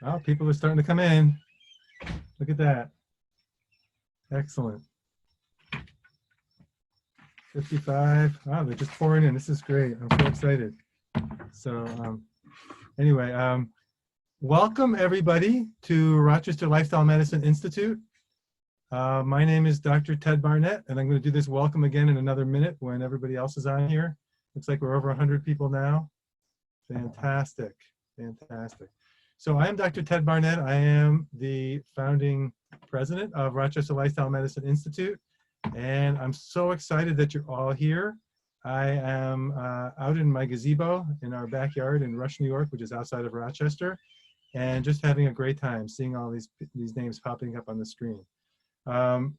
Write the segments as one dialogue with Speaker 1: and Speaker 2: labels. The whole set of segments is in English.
Speaker 1: Oh, people are starting to come in. Look at that. Excellent. 55. Wow, they're just pouring in. This is great. I'm so excited. So anyway, welcome everybody to Rochester Lifestyle Medicine Institute. My name is Dr. Ted Barnett, and I'm going to do this welcome again in another minute when everybody else is on here. Looks like we're over 100 people now. Fantastic, fantastic. So I am Dr. Ted Barnett. I am the founding president of Rochester Lifestyle Medicine Institute, and I'm so excited that you're all here. I am out in my gazebo in our backyard in Rush, New York, which is outside of Rochester, and just having a great time seeing all these names popping up on the screen. And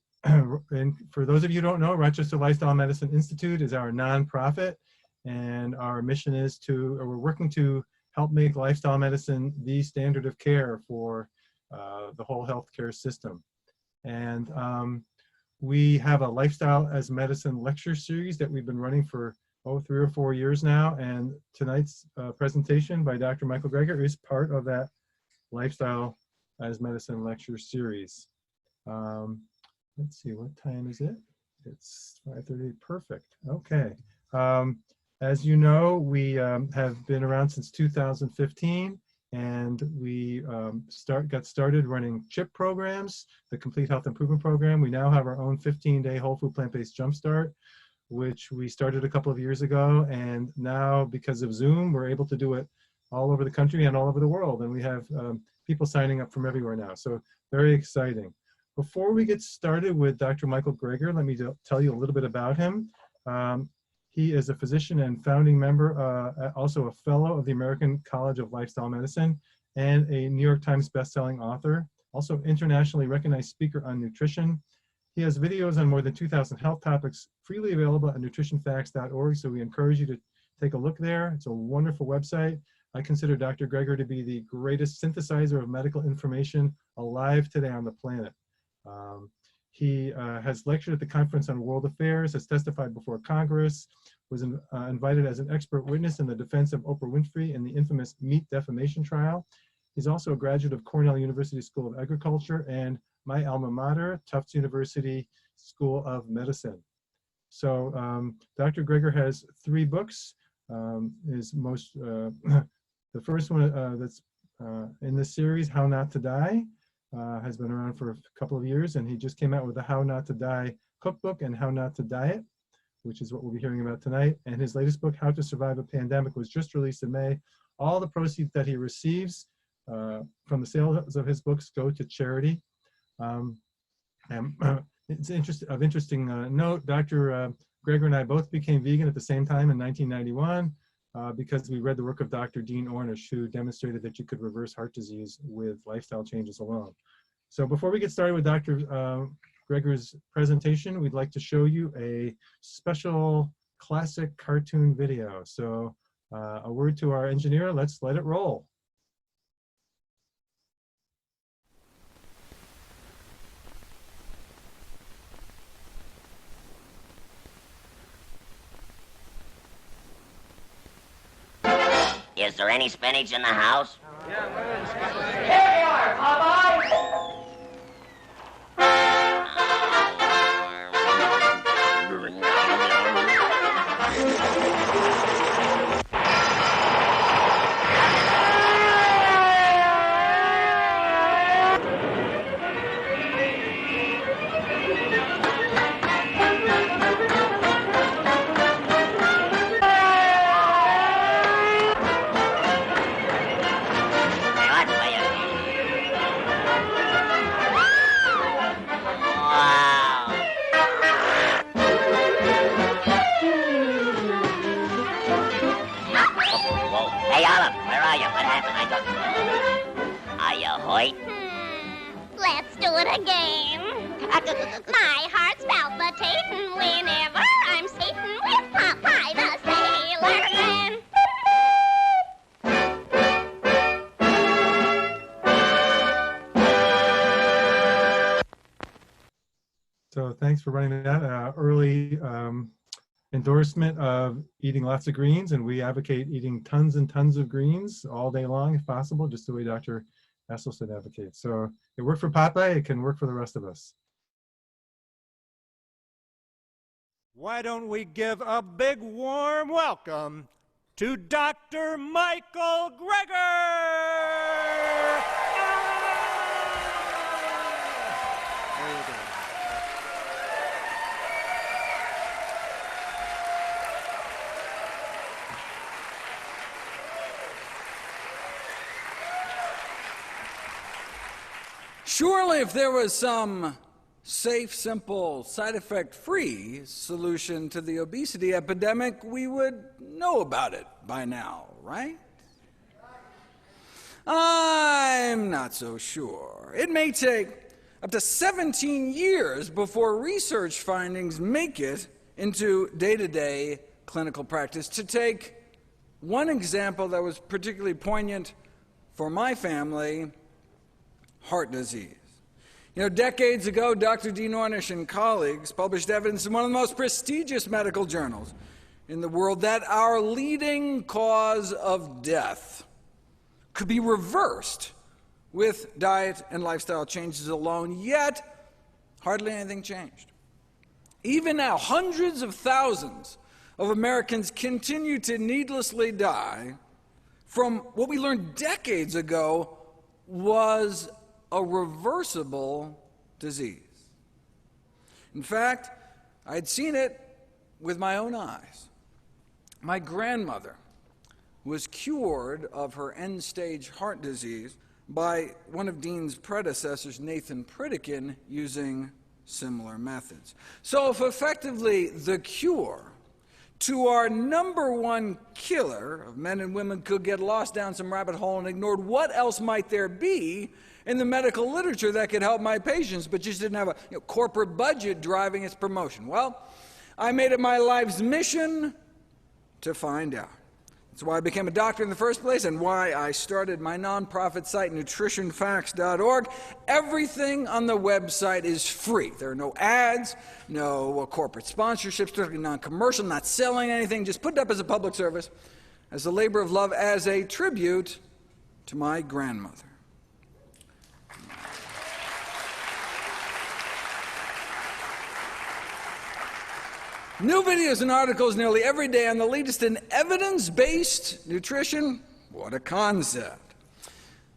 Speaker 1: for those of you who don't know, Rochester Lifestyle Medicine Institute is our nonprofit, and our mission is we're working to help make lifestyle medicine the standard of care for the whole healthcare system. And we have a lifestyle as medicine lecture series that we've been running for 3 or 4 years now. And tonight's presentation by Dr. Michael Greger is part of that lifestyle as medicine lecture series. Let's see, what time is it? It's 5:30, perfect, okay. As you know, we have been around since 2015, and we got started running CHIP programs, the Complete Health Improvement Program. We now have our own 15-day whole food plant-based jumpstart, which we started a couple of years ago, and now because of Zoom, we're able to do it all over the country and all over the world, and we have people signing up from everywhere now, so very exciting. Before we get started with Dr. Michael Greger, let me tell you a little bit about him. He is a physician and founding member, also a fellow of the American College of Lifestyle Medicine, and a New York Times bestselling author, also internationally recognized speaker on nutrition. He has videos on more than 2,000 health topics freely available at nutritionfacts.org, so we encourage you to take a look there. It's a wonderful website. I consider Dr. Greger to be the greatest synthesizer of medical information alive today on the planet. He has lectured at the Conference on World Affairs, has testified before Congress, was invited as an expert witness in the defense of Oprah Winfrey in the infamous meat defamation trial. He's also a graduate of Cornell University School of Agriculture and my alma mater, Tufts University School of Medicine. So Dr. Greger has 3 books. His most, the first one that's in this series, How Not to Die, has been around for a couple of years, and he just came out with the How Not to Die cookbook and How Not to Diet, which is what we'll be hearing about tonight. And his latest book, How to Survive a Pandemic, was just released in May. All the proceeds that he receives from the sales of his books go to charity. It's of interesting note, Dr. Greger and I both became vegan at the same time in 1991. Because we read the work of Dr. Dean Ornish, who demonstrated that you could reverse heart disease with lifestyle changes alone. So before we get started with Dr. Greger's presentation, we'd like to show you a special classic cartoon video. So a word to our engineer, let's let it roll.
Speaker 2: Is there any spinach in the house?
Speaker 3: Yeah, here they are, Popeye!
Speaker 4: Let's do it again. My heart's palpitating whenever I'm sitting with Popeye the Sailor Man.
Speaker 1: So thanks for running that early endorsement of eating lots of greens, and we advocate eating tons and tons of greens all day long if possible, just the way Dr. Esselstyn advocates. So it worked for Popeye, it can work for the rest of us.
Speaker 5: Why don't we give a big warm welcome to Dr. Michael Greger! There you go.
Speaker 6: Surely if there was some safe, simple, side effect-free solution to the obesity epidemic, we would know about it by now, right? I'm not so sure. It may take up to 17 years before research findings make it into day-to-day clinical practice. To take one example that was particularly poignant for my family, heart disease. You know, decades ago, Dr. Dean Ornish and colleagues published evidence in one of the most prestigious medical journals in the world that our leading cause of death could be reversed with diet and lifestyle changes alone, yet hardly anything changed. Even now, hundreds of thousands of Americans continue to needlessly die from what we learned decades ago was a reversible disease. In fact, I'd seen it with my own eyes. My grandmother was cured of her end-stage heart disease by one of Dean's predecessors, Nathan Pritikin, using similar methods. So if effectively the cure to our number one killer of men and women could get lost down some rabbit hole and ignored, what else might there be in the medical literature that could help my patients, but just didn't have a corporate budget driving its promotion? Well, I made it my life's mission to find out. That's why I became a doctor in the first place and why I started my nonprofit site, nutritionfacts.org. Everything on the website is free. There are no ads, no corporate sponsorships, strictly non-commercial, not selling anything, just put it up as a public service, as a labor of love, as a tribute to my grandmother. New videos and articles nearly every day on the latest in evidence-based nutrition. What a concept.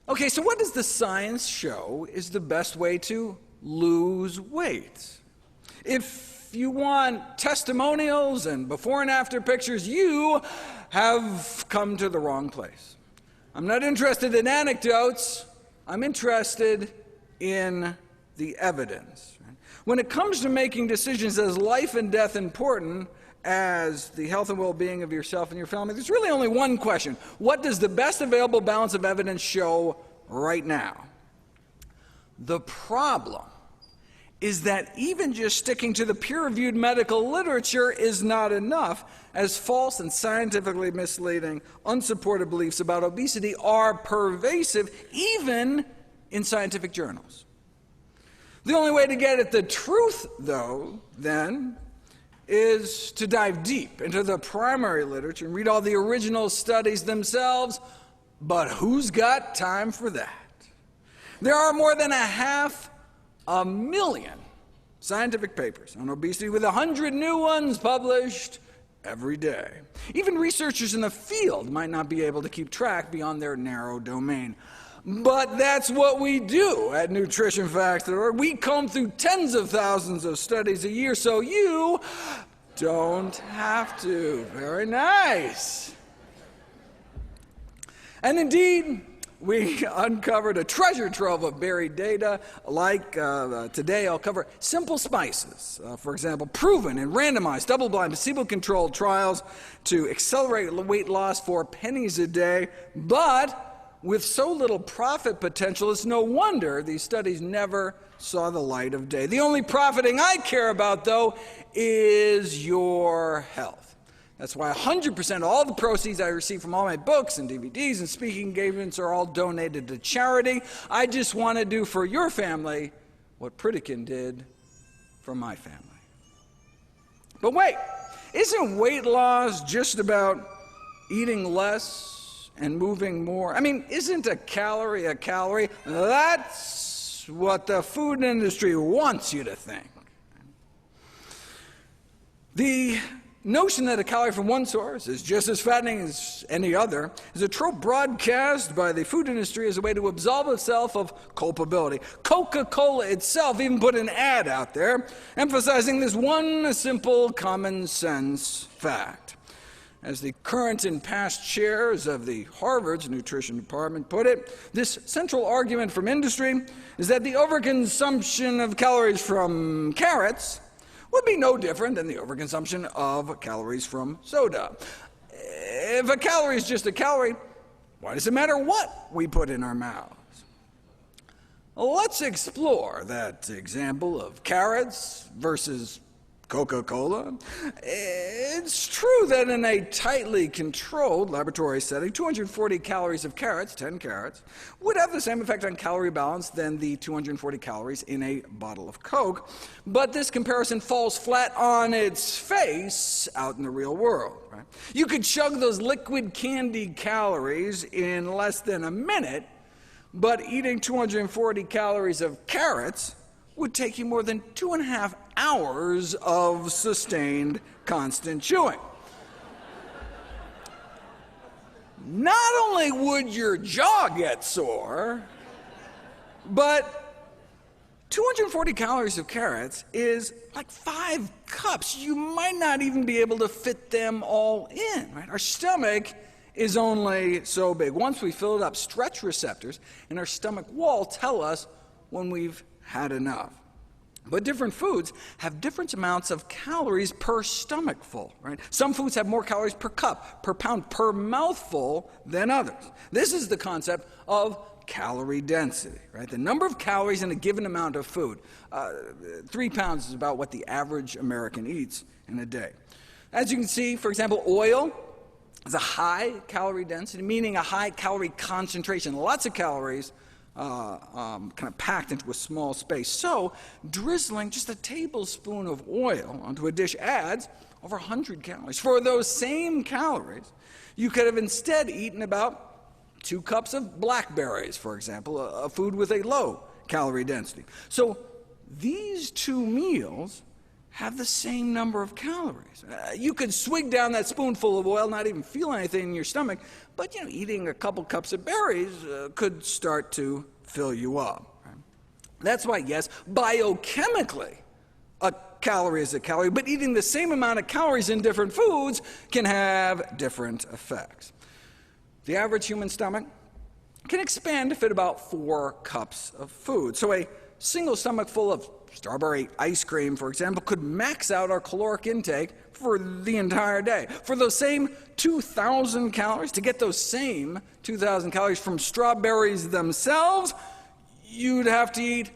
Speaker 6: Okay, so what does the science show is the best way to lose weight? If you want testimonials and before and after pictures, you have come to the wrong place. I'm not interested in anecdotes. I'm interested in the evidence. When it comes to making decisions as life and death important as the health and well-being of yourself and your family, there's really only one question. What does the best available balance of evidence show right now? The problem is that even just sticking to the peer-reviewed medical literature is not enough, as false and scientifically misleading, unsupported beliefs about obesity are pervasive, even in scientific journals. The only way to get at the truth, though, then, is to dive deep into the primary literature and read all the original studies themselves, but who's got time for that? There are more than 500,000 scientific papers on obesity, with 100 new ones published every day. Even researchers in the field might not be able to keep track beyond their narrow domain. But that's what we do at nutritionfacts.org. We comb through tens of thousands of studies a year, so you don't have to. Very nice. And indeed, we uncovered a treasure trove of buried data. Like today, I'll cover simple spices. For example, proven in randomized, double-blind, placebo-controlled trials to accelerate weight loss for pennies a day. But with so little profit potential, it's no wonder these studies never saw the light of day. The only profiting I care about, though, is your health. That's why 100% of all the proceeds I receive from all my books and DVDs and speaking engagements are all donated to charity. I just want to do for your family what Pritikin did for my family. But wait, isn't weight loss just about eating less and moving more. I mean, isn't a calorie a calorie? That's what the food industry wants you to think. The notion that a calorie from one source is just as fattening as any other is a trope broadcast by the food industry as a way to absolve itself of culpability. Coca-Cola itself even put an ad out there emphasizing this one simple common sense fact. As the current and past chairs of the Harvard's nutrition department put it, this central argument from industry is that the overconsumption of calories from carrots would be no different than the overconsumption of calories from soda. If a calorie is just a calorie, why does it matter what we put in our mouths? Let's explore that example of carrots versus Coca-Cola. It's true that in a tightly controlled laboratory setting, 240 calories of carrots, 10 carrots, would have the same effect on calorie balance than the 240 calories in a bottle of Coke. But this comparison falls flat on its face out in the real world. Right? You could chug those liquid candy calories in less than a minute, but eating 240 calories of carrots would take you more than 2.5 hours of sustained, constant chewing. Not only would your jaw get sore, but 240 calories of carrots is like 5 cups. You might not even be able to fit them all in. Right? Our stomach is only so big. Once we fill it up, stretch receptors in our stomach wall tell us when we've had enough. But different foods have different amounts of calories per stomachful, right? Some foods have more calories per cup, per pound, per mouthful than others. This is the concept of calorie density, right? The number of calories in a given amount of food. 3 pounds is about what the average American eats in a day. As you can see, for example, oil is a high calorie density, meaning a high calorie concentration, lots of calories, kind of packed into a small space. So drizzling just a tablespoon of oil onto a dish adds over 100 calories. For those same calories, you could have instead eaten about 2 cups of blackberries, for example, a food with a low calorie density. So these 2 meals have the same number of calories. You could swig down that spoonful of oil, not even feel anything in your stomach, but eating a couple cups of berries could start to fill you up. Right? That's why, yes, biochemically, a calorie is a calorie, but eating the same amount of calories in different foods can have different effects. The average human stomach can expand to fit about 4 cups of food. So a single stomach full of strawberry ice cream, for example, could max out our caloric intake for the entire day. For those same 2,000 calories, to get those same 2,000 calories from strawberries themselves, you'd have to eat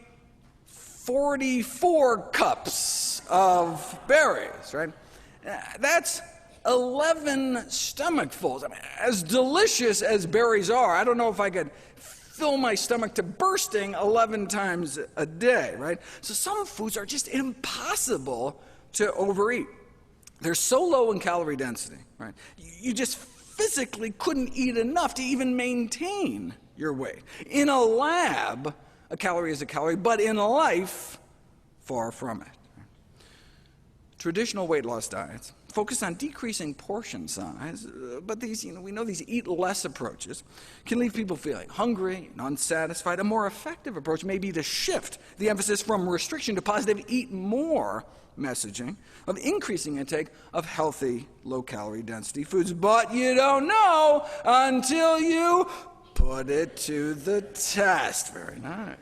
Speaker 6: 44 cups of berries, right? That's 11 stomachfuls. I mean, as delicious as berries are, I don't know if I could fill my stomach to bursting 11 times a day, right? So some foods are just impossible to overeat. They're so low in calorie density, right? You just physically couldn't eat enough to even maintain your weight. In a lab, a calorie is a calorie, but in life, far from it. Traditional weight loss diets focus on decreasing portion size, but these, we know these eat less approaches can leave people feeling hungry and unsatisfied. A more effective approach may be to shift the emphasis from restriction to positive eat more messaging of increasing intake of healthy, low-calorie density foods. But you don't know until you put it to the test. Very nice.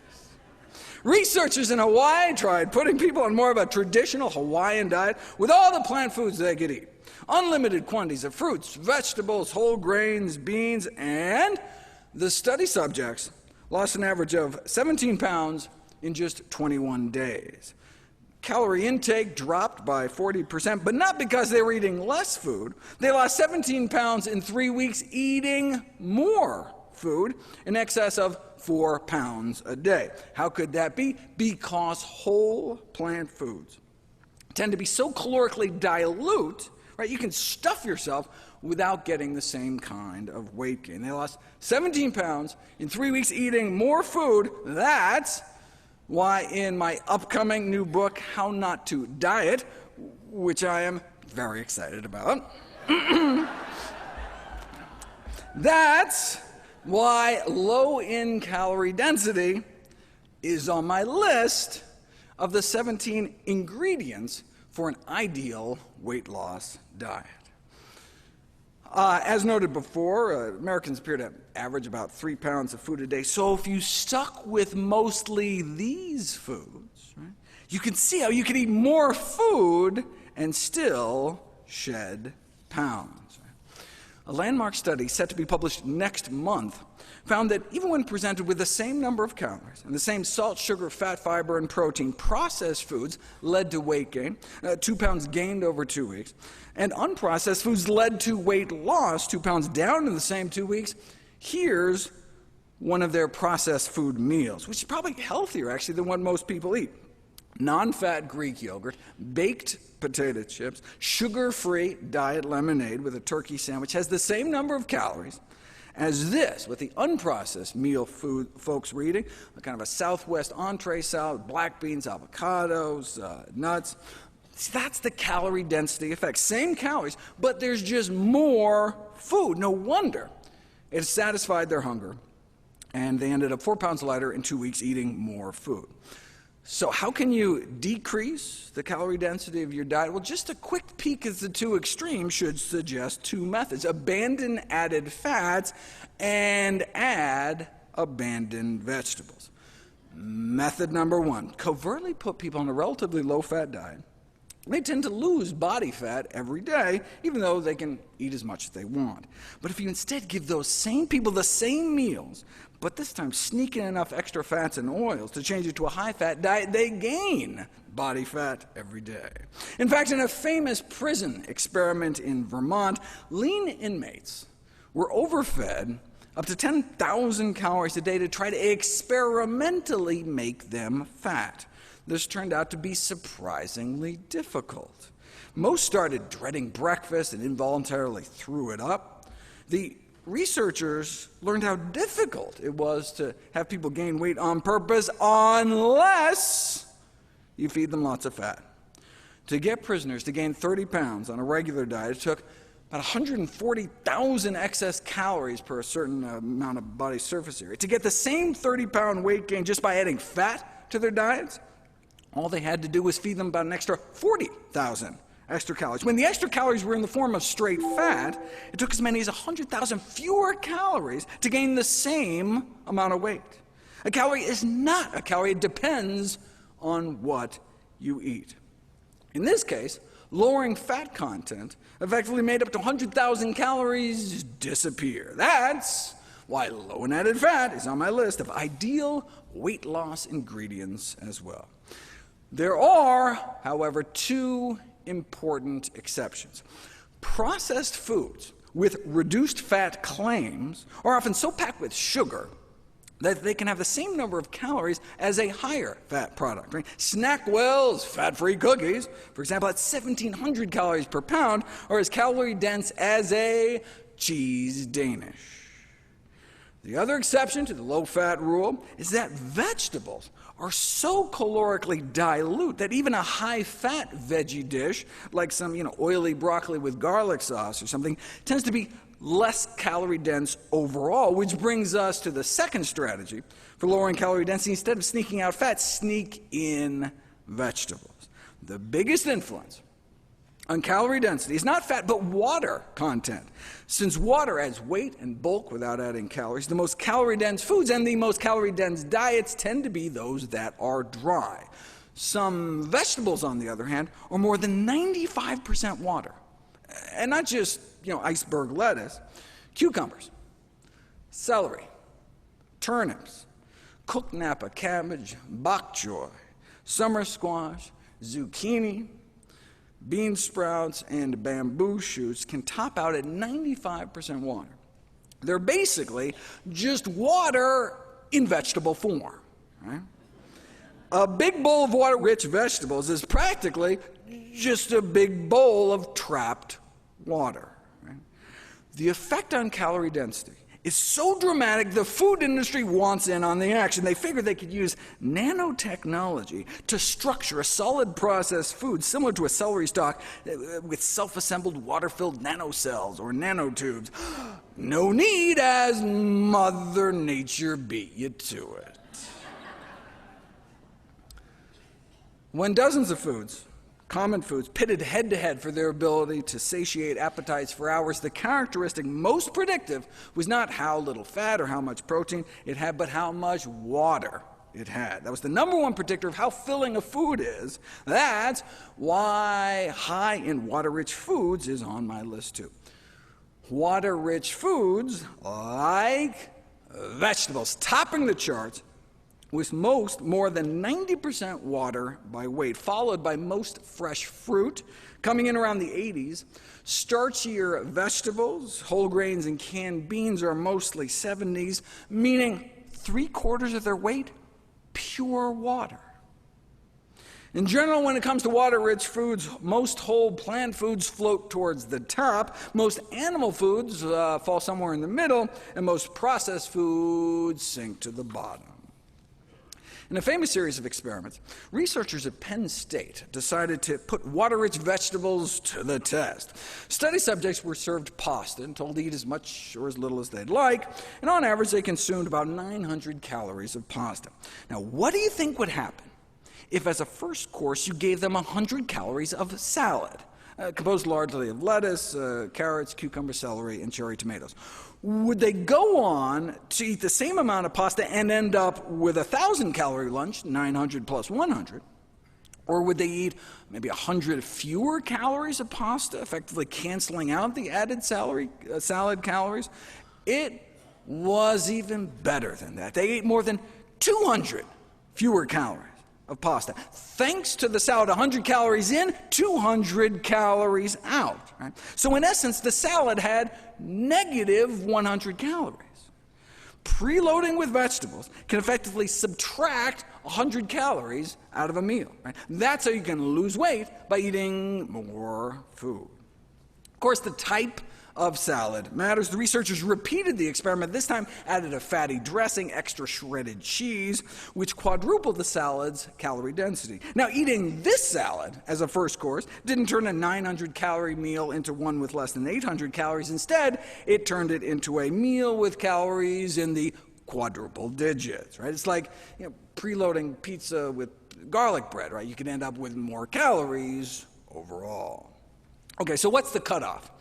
Speaker 6: Researchers in Hawaii tried putting people on more of a traditional Hawaiian diet with all the plant foods they could eat. Unlimited quantities of fruits, vegetables, whole grains, beans, and the study subjects lost an average of 17 pounds in just 21 days. Calorie intake dropped by 40%, but not because they were eating less food. They lost 17 pounds in 3 weeks eating more food, in excess of 4 pounds a day. How could that be? Because whole plant foods tend to be so calorically dilute right? You can stuff yourself without getting the same kind of weight gain. They lost 17 pounds in 3 weeks eating more food. That's why in my upcoming new book, How Not to Diet, which I am very excited about, that's why low in calorie density is on my list of the 17 ingredients for an ideal weight loss diet. As noted before, Americans appear to average about 3 pounds of food a day. So if you stuck with mostly these foods, right, you can see how you can eat more food and still shed pounds. Right? A landmark study set to be published next month found that even when presented with the same number of calories and the same salt, sugar, fat, fiber, and protein, processed foods led to weight gain, 2 pounds gained over 2 weeks, and unprocessed foods led to weight loss, 2 pounds down in the same 2 weeks. Here's one of their processed food meals, which is probably healthier, actually, than what most people eat. Non-fat Greek yogurt, baked potato chips, sugar-free diet lemonade with a turkey sandwich has the same number of calories as this, with the unprocessed meal food folks were eating, a kind of a Southwest entree salad, black beans, avocados, nuts. See, that's the calorie density effect. Same calories, but there's just more food. No wonder it satisfied their hunger, and they ended up 4 pounds lighter in 2 weeks eating more food. So how can you decrease the calorie density of your diet? Well, just a quick peek at the two extremes should suggest 2 methods. Abandon added fats and add abandoned vegetables. Method number 1, covertly put people on a relatively low-fat diet. They tend to lose body fat every day, even though they can eat as much as they want. But if you instead give those same people the same meals, but this time sneak in enough extra fats and oils to change it to a high-fat diet, they gain body fat every day. In fact, in a famous prison experiment in Vermont, lean inmates were overfed up to 10,000 calories a day to try to experimentally make them fat. This turned out to be surprisingly difficult. Most started dreading breakfast and involuntarily threw it up. The researchers learned how difficult it was to have people gain weight on purpose unless you feed them lots of fat. To get prisoners to gain 30 pounds on a regular diet, it took about 140,000 excess calories per a certain amount of body surface area. To get the same 30-pound weight gain just by adding fat to their diets, all they had to do was feed them about an extra 40,000 extra calories. When the extra calories were in the form of straight fat, it took as many as 100,000 fewer calories to gain the same amount of weight. A calorie is not a calorie. It depends on what you eat. In this case, lowering fat content effectively made up to 100,000 calories disappear. That's why low in added fat is on my list of ideal weight loss ingredients as well. There are, however, 2 important exceptions. Processed foods with reduced fat claims are often so packed with sugar that they can have the same number of calories as a higher fat product. Right? Snackwell's fat-free cookies, for example, at 1,700 calories per pound, are as calorie dense as a cheese Danish. The other exception to the low-fat rule is that vegetables are so calorically dilute that even a high-fat veggie dish, like some oily broccoli with garlic sauce or something, tends to be less calorie dense overall, which brings us to the second strategy for lowering calorie density. Instead of sneaking out fat, sneak in vegetables. The biggest influence on calorie density is not fat, but water content. Since water adds weight and bulk without adding calories, the most calorie-dense foods and the most calorie-dense diets tend to be those that are dry. Some vegetables, on the other hand, are more than 95% water. And not just, iceberg lettuce. Cucumbers, celery, turnips, cooked Napa cabbage, bok choy, summer squash, zucchini, bean sprouts, and bamboo shoots can top out at 95% water. They're basically just water in vegetable form. Right? A big bowl of water-rich vegetables is practically just a big bowl of trapped water. Right? The effect on calorie density is so dramatic, the food industry wants in on the action. They figured they could use nanotechnology to structure a solid processed food similar to a celery stalk with self-assembled water-filled nanocells or nanotubes. No need, as Mother Nature beat you to it. When dozens of foods, common foods, pitted head-to-head for their ability to satiate appetites for hours, the characteristic most predictive was not how little fat or how much protein it had, but how much water it had. That was the number one predictor of how filling a food is. That's why high in water-rich foods is on my list too. Water-rich foods like vegetables topping the charts, with most more than 90% water by weight, followed by most fresh fruit, coming in around the 80s. Starchier vegetables, whole grains, and canned beans are mostly 70s, meaning 3/4 of their weight, pure water. In general, when it comes to water-rich foods, most whole plant foods float towards the top, most animal foods fall somewhere in the middle, and most processed foods sink to the bottom. In a famous series of experiments, researchers at Penn State decided to put water-rich vegetables to the test. Study subjects were served pasta and told to eat as much or as little as they'd like, and on average they consumed about 900 calories of pasta. Now, what do you think would happen if as a first course you gave them 100 calories of salad, composed largely of lettuce, carrots, cucumber, celery, and cherry tomatoes? Would they go on to eat the same amount of pasta and end up with a 1,000-calorie lunch, 900 plus 100? Or would they eat maybe 100 fewer calories of pasta, effectively canceling out the added salad calories? It was even better than that. They ate more than 200 fewer calories of pasta. Thanks to the salad, 100 calories in, 200 calories out. Right? So in essence, the salad had negative 100 calories. Preloading with vegetables can effectively subtract 100 calories out of a meal. Right? That's how you can lose weight, by eating more food. Of course, the type of salad matters. The researchers repeated the experiment, this time added a fatty dressing, extra shredded cheese, which quadrupled the salad's calorie density. Now, eating this salad as a first course didn't turn a 900-calorie meal into one with less than 800 calories. Instead, it turned it into a meal with calories in the quadruple digits. Right? It's like preloading pizza with garlic bread. Right? You can end up with more calories overall. Okay, so what's the cutoff?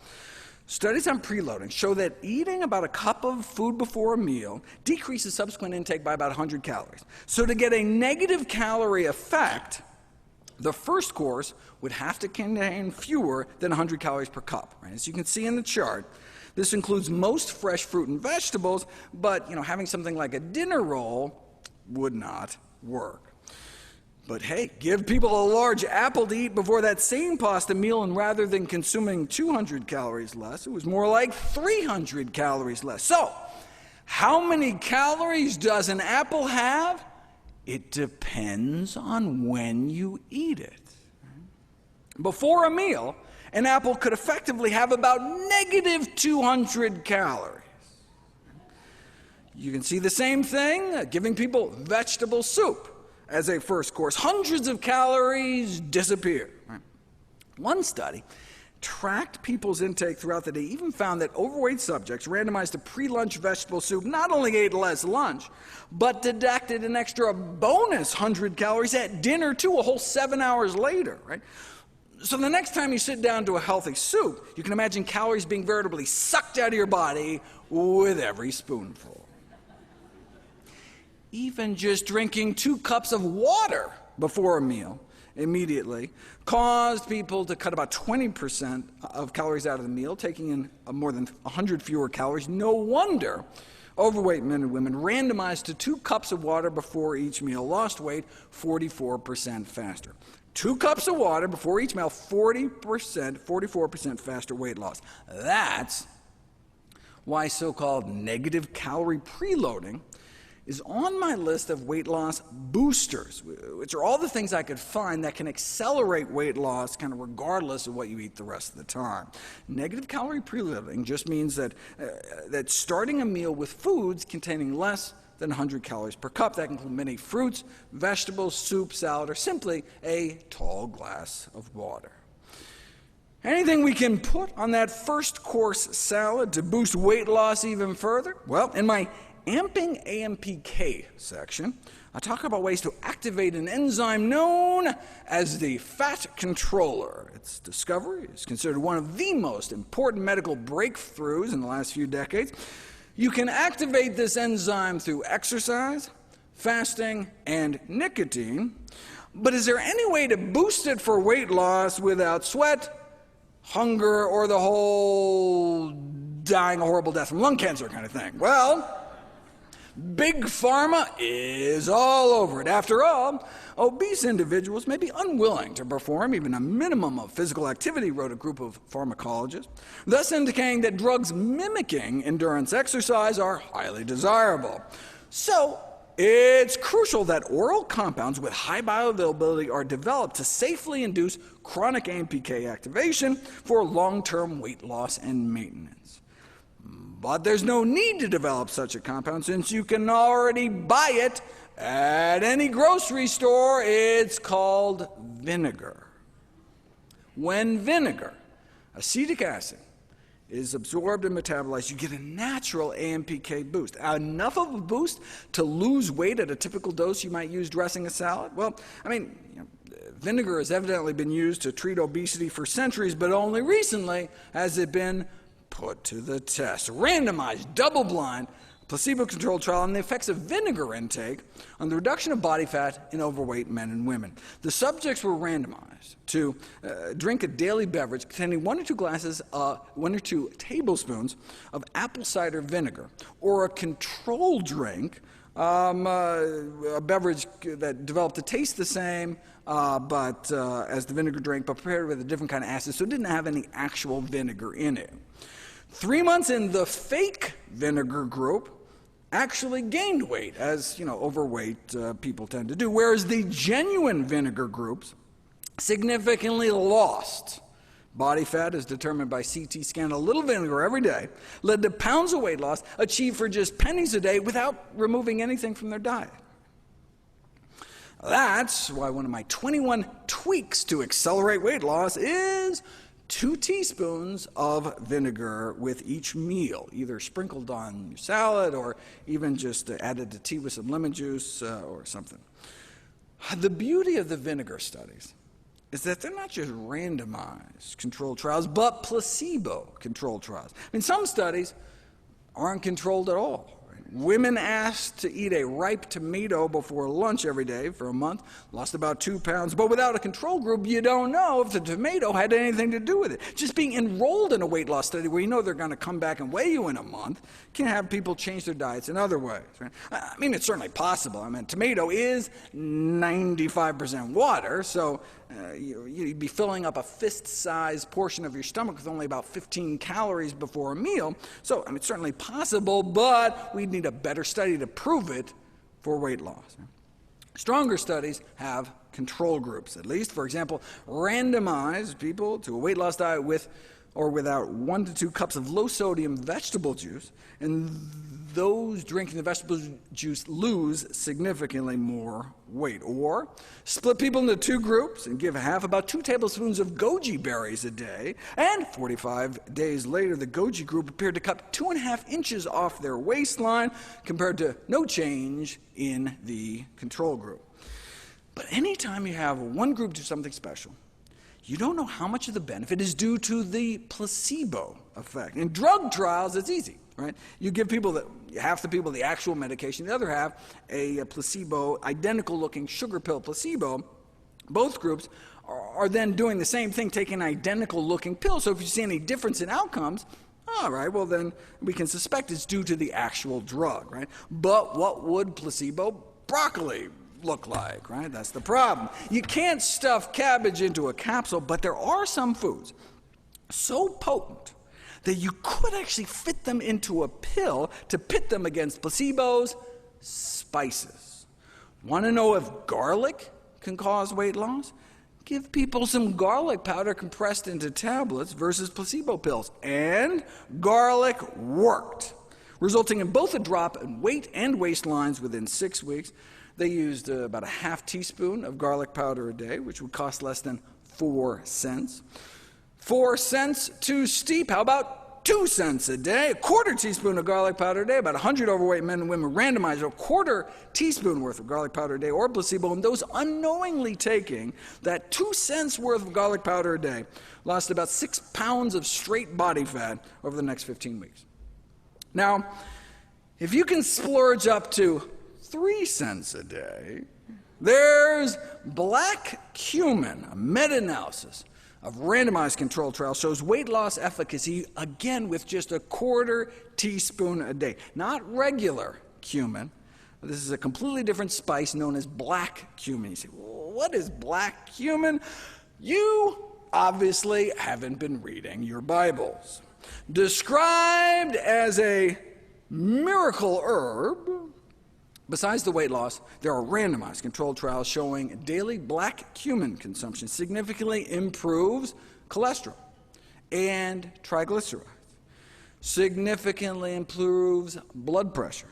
Speaker 6: Studies on preloading show that eating about a cup of food before a meal decreases subsequent intake by about 100 calories. So to get a negative calorie effect, the first course would have to contain fewer than 100 calories per cup. Right? As you can see in the chart, this includes most fresh fruit and vegetables, but having something like a dinner roll would not work. But hey, give people a large apple to eat before that same pasta meal, and rather than consuming 200 calories less, it was more like 300 calories less. So, how many calories does an apple have? It depends on when you eat it. Before a meal, an apple could effectively have about negative 200 calories. You can see the same thing, giving people vegetable soup as a first course. Hundreds of calories disappear. Right? One study tracked people's intake throughout the day, even found that overweight subjects randomized to pre-lunch vegetable soup not only ate less lunch, but deducted an extra bonus 100 calories at dinner too, a whole 7 hours later. Right? So the next time you sit down to a healthy soup, you can imagine calories being veritably sucked out of your body with every spoonful. Even just drinking 2 cups of water before a meal immediately caused people to cut about 20% of calories out of the meal, taking in more than 100 fewer calories. No wonder overweight men and women randomized to 2 cups of water before each meal lost weight 44% faster. 2 cups of water before each meal, 44% faster weight loss. That's why so-called negative calorie preloading is on my list of weight loss boosters, which are all the things I could find that can accelerate weight loss kind of regardless of what you eat the rest of the time. Negative calorie preloading just means that starting a meal with foods containing less than 100 calories per cup. That can include many fruits, vegetables, soup, salad, or simply a tall glass of water. Anything we can put on that first course salad to boost weight loss even further? Well, in my Amping AMPK section, I talk about ways to activate an enzyme known as the fat controller. Its discovery is considered one of the most important medical breakthroughs in the last few decades. You can activate this enzyme through exercise, fasting, and nicotine, but is there any way to boost it for weight loss without sweat, hunger, or the whole dying a horrible death from lung cancer kind of thing? Well, Big Pharma is all over it. After all, obese individuals may be unwilling to perform even a minimum of physical activity, wrote a group of pharmacologists, thus indicating that drugs mimicking endurance exercise are highly desirable. So it's crucial that oral compounds with high bioavailability are developed to safely induce chronic AMPK activation for long-term weight loss and maintenance. But there's no need to develop such a compound since you can already buy it at any grocery store. It's called vinegar. When vinegar, acetic acid, is absorbed and metabolized, you get a natural AMPK boost. Enough of a boost to lose weight at a typical dose you might use dressing a salad? Well, I mean, vinegar has evidently been used to treat obesity for centuries, but only recently has it been put to the test. A randomized, double-blind, placebo-controlled trial on the effects of vinegar intake on the reduction of body fat in overweight men and women. The subjects were randomized to drink a daily beverage containing 1 or 2 tablespoons of apple cider vinegar, or a control drink, a beverage that developed to taste the same as the vinegar drink, but prepared with a different kind of acid, so it didn't have any actual vinegar in it. 3 months in, the fake vinegar group actually gained weight, as overweight people tend to do, whereas the genuine vinegar groups significantly lost body fat, as determined by CT scan. A little vinegar every day led to pounds of weight loss achieved for just pennies a day without removing anything from their diet. That's why one of my 21 tweaks to accelerate weight loss is 2 teaspoons of vinegar with each meal, either sprinkled on your salad or even just added to tea with some lemon juice or something. The beauty of the vinegar studies is that they're not just randomized controlled trials, but placebo-controlled trials. I mean, some studies aren't controlled at all. Women asked to eat a ripe tomato before lunch every day for a month, lost about 2 pounds, but without a control group, you don't know if the tomato had anything to do with it. Just being enrolled in a weight loss study where you know they're going to come back and weigh you in a month can have people change their diets in other ways. Right? I mean, it's certainly possible. I mean, tomato is 95% water, so you'd be filling up a fist-sized portion of your stomach with only about 15 calories before a meal. So, I mean, it's certainly possible, but we'd need a better study to prove it for weight loss. Stronger studies have control groups, at least. For example, randomize people to a weight loss diet with or without 1 to 2 cups of low-sodium vegetable juice, and those drinking the vegetable juice lose significantly more weight. Or split people into 2 groups and give half about 2 tablespoons of goji berries a day, and 45 days later the goji group appeared to cut 2.5 inches off their waistline compared to no change in the control group. But anytime you have one group do something special, you don't know how much of the benefit is due to the placebo effect. In drug trials, it's easy, right? You give people half the people the actual medication, the other half a placebo, identical-looking sugar pill placebo. Both groups are then doing the same thing, taking an identical-looking pill. So if you see any difference in outcomes, all right, well then we can suspect it's due to the actual drug, right? But what would placebo broccoli look like, right? That's the problem. You can't stuff cabbage into a capsule, but there are some foods so potent that you could actually fit them into a pill to pit them against placebos spices. Want to know if garlic can cause weight loss? Give people some garlic powder compressed into tablets versus placebo pills. And garlic worked, resulting in both a drop in weight and waistlines within 6 weeks. They used about a half teaspoon of garlic powder a day, which would cost less than 4 cents. 4 cents too steep. How about 2 cents a day? A quarter teaspoon of garlic powder a day. About 100 overweight men and women randomized a quarter teaspoon worth of garlic powder a day or placebo, and those unknowingly taking that 2 cents worth of garlic powder a day lost about 6 pounds of straight body fat over the next 15 weeks. Now, if you can splurge up to 3 cents a day, there's black cumin. A meta-analysis of randomized controlled trials shows weight loss efficacy, again, with just a quarter teaspoon a day. Not regular cumin. This is a completely different spice known as black cumin. You say, well, what is black cumin? You obviously haven't been reading your Bibles. Described as a miracle herb, besides the weight loss, there are randomized controlled trials showing daily black cumin consumption significantly improves cholesterol and triglycerides, significantly improves blood pressure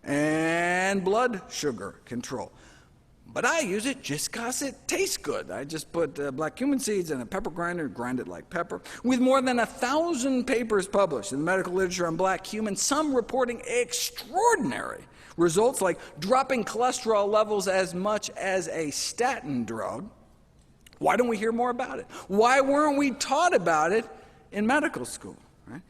Speaker 6: and blood sugar control. But I use it just because it tastes good. I just put black cumin seeds in a pepper grinder and grind it like pepper. With more than 1,000 papers published in the medical literature on black cumin, some reporting extraordinary results like dropping cholesterol levels as much as a statin drug. Why don't we hear more about it? Why weren't we taught about it in medical school? Right?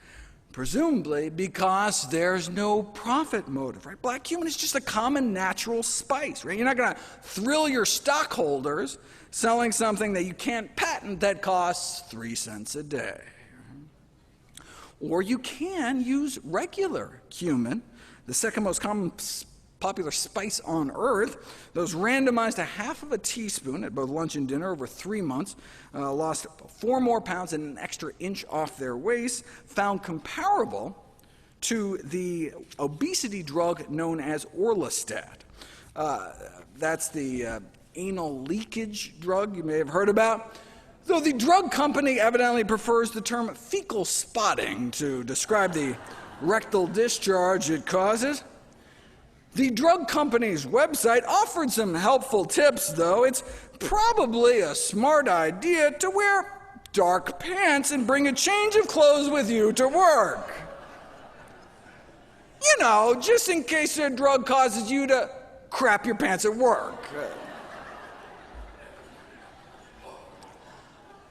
Speaker 6: Presumably because there's no profit motive, right? Black cumin is just a common natural spice, right? You're not going to thrill your stockholders selling something that you can't patent that costs 3 cents a day. Or you can use regular cumin, the second most common popular spice on earth. Those randomized a half of a teaspoon at both lunch and dinner over 3 months, lost 4 more pounds and an extra inch off their waist, found comparable to the obesity drug known as Orlastat. That's the anal leakage drug you may have heard about. Though the drug company evidently prefers the term fecal spotting to describe the rectal discharge it causes. The drug company's website offered some helpful tips, though. It's probably a smart idea to wear dark pants and bring a change of clothes with you to work. You know, just in case a drug causes you to crap your pants at work.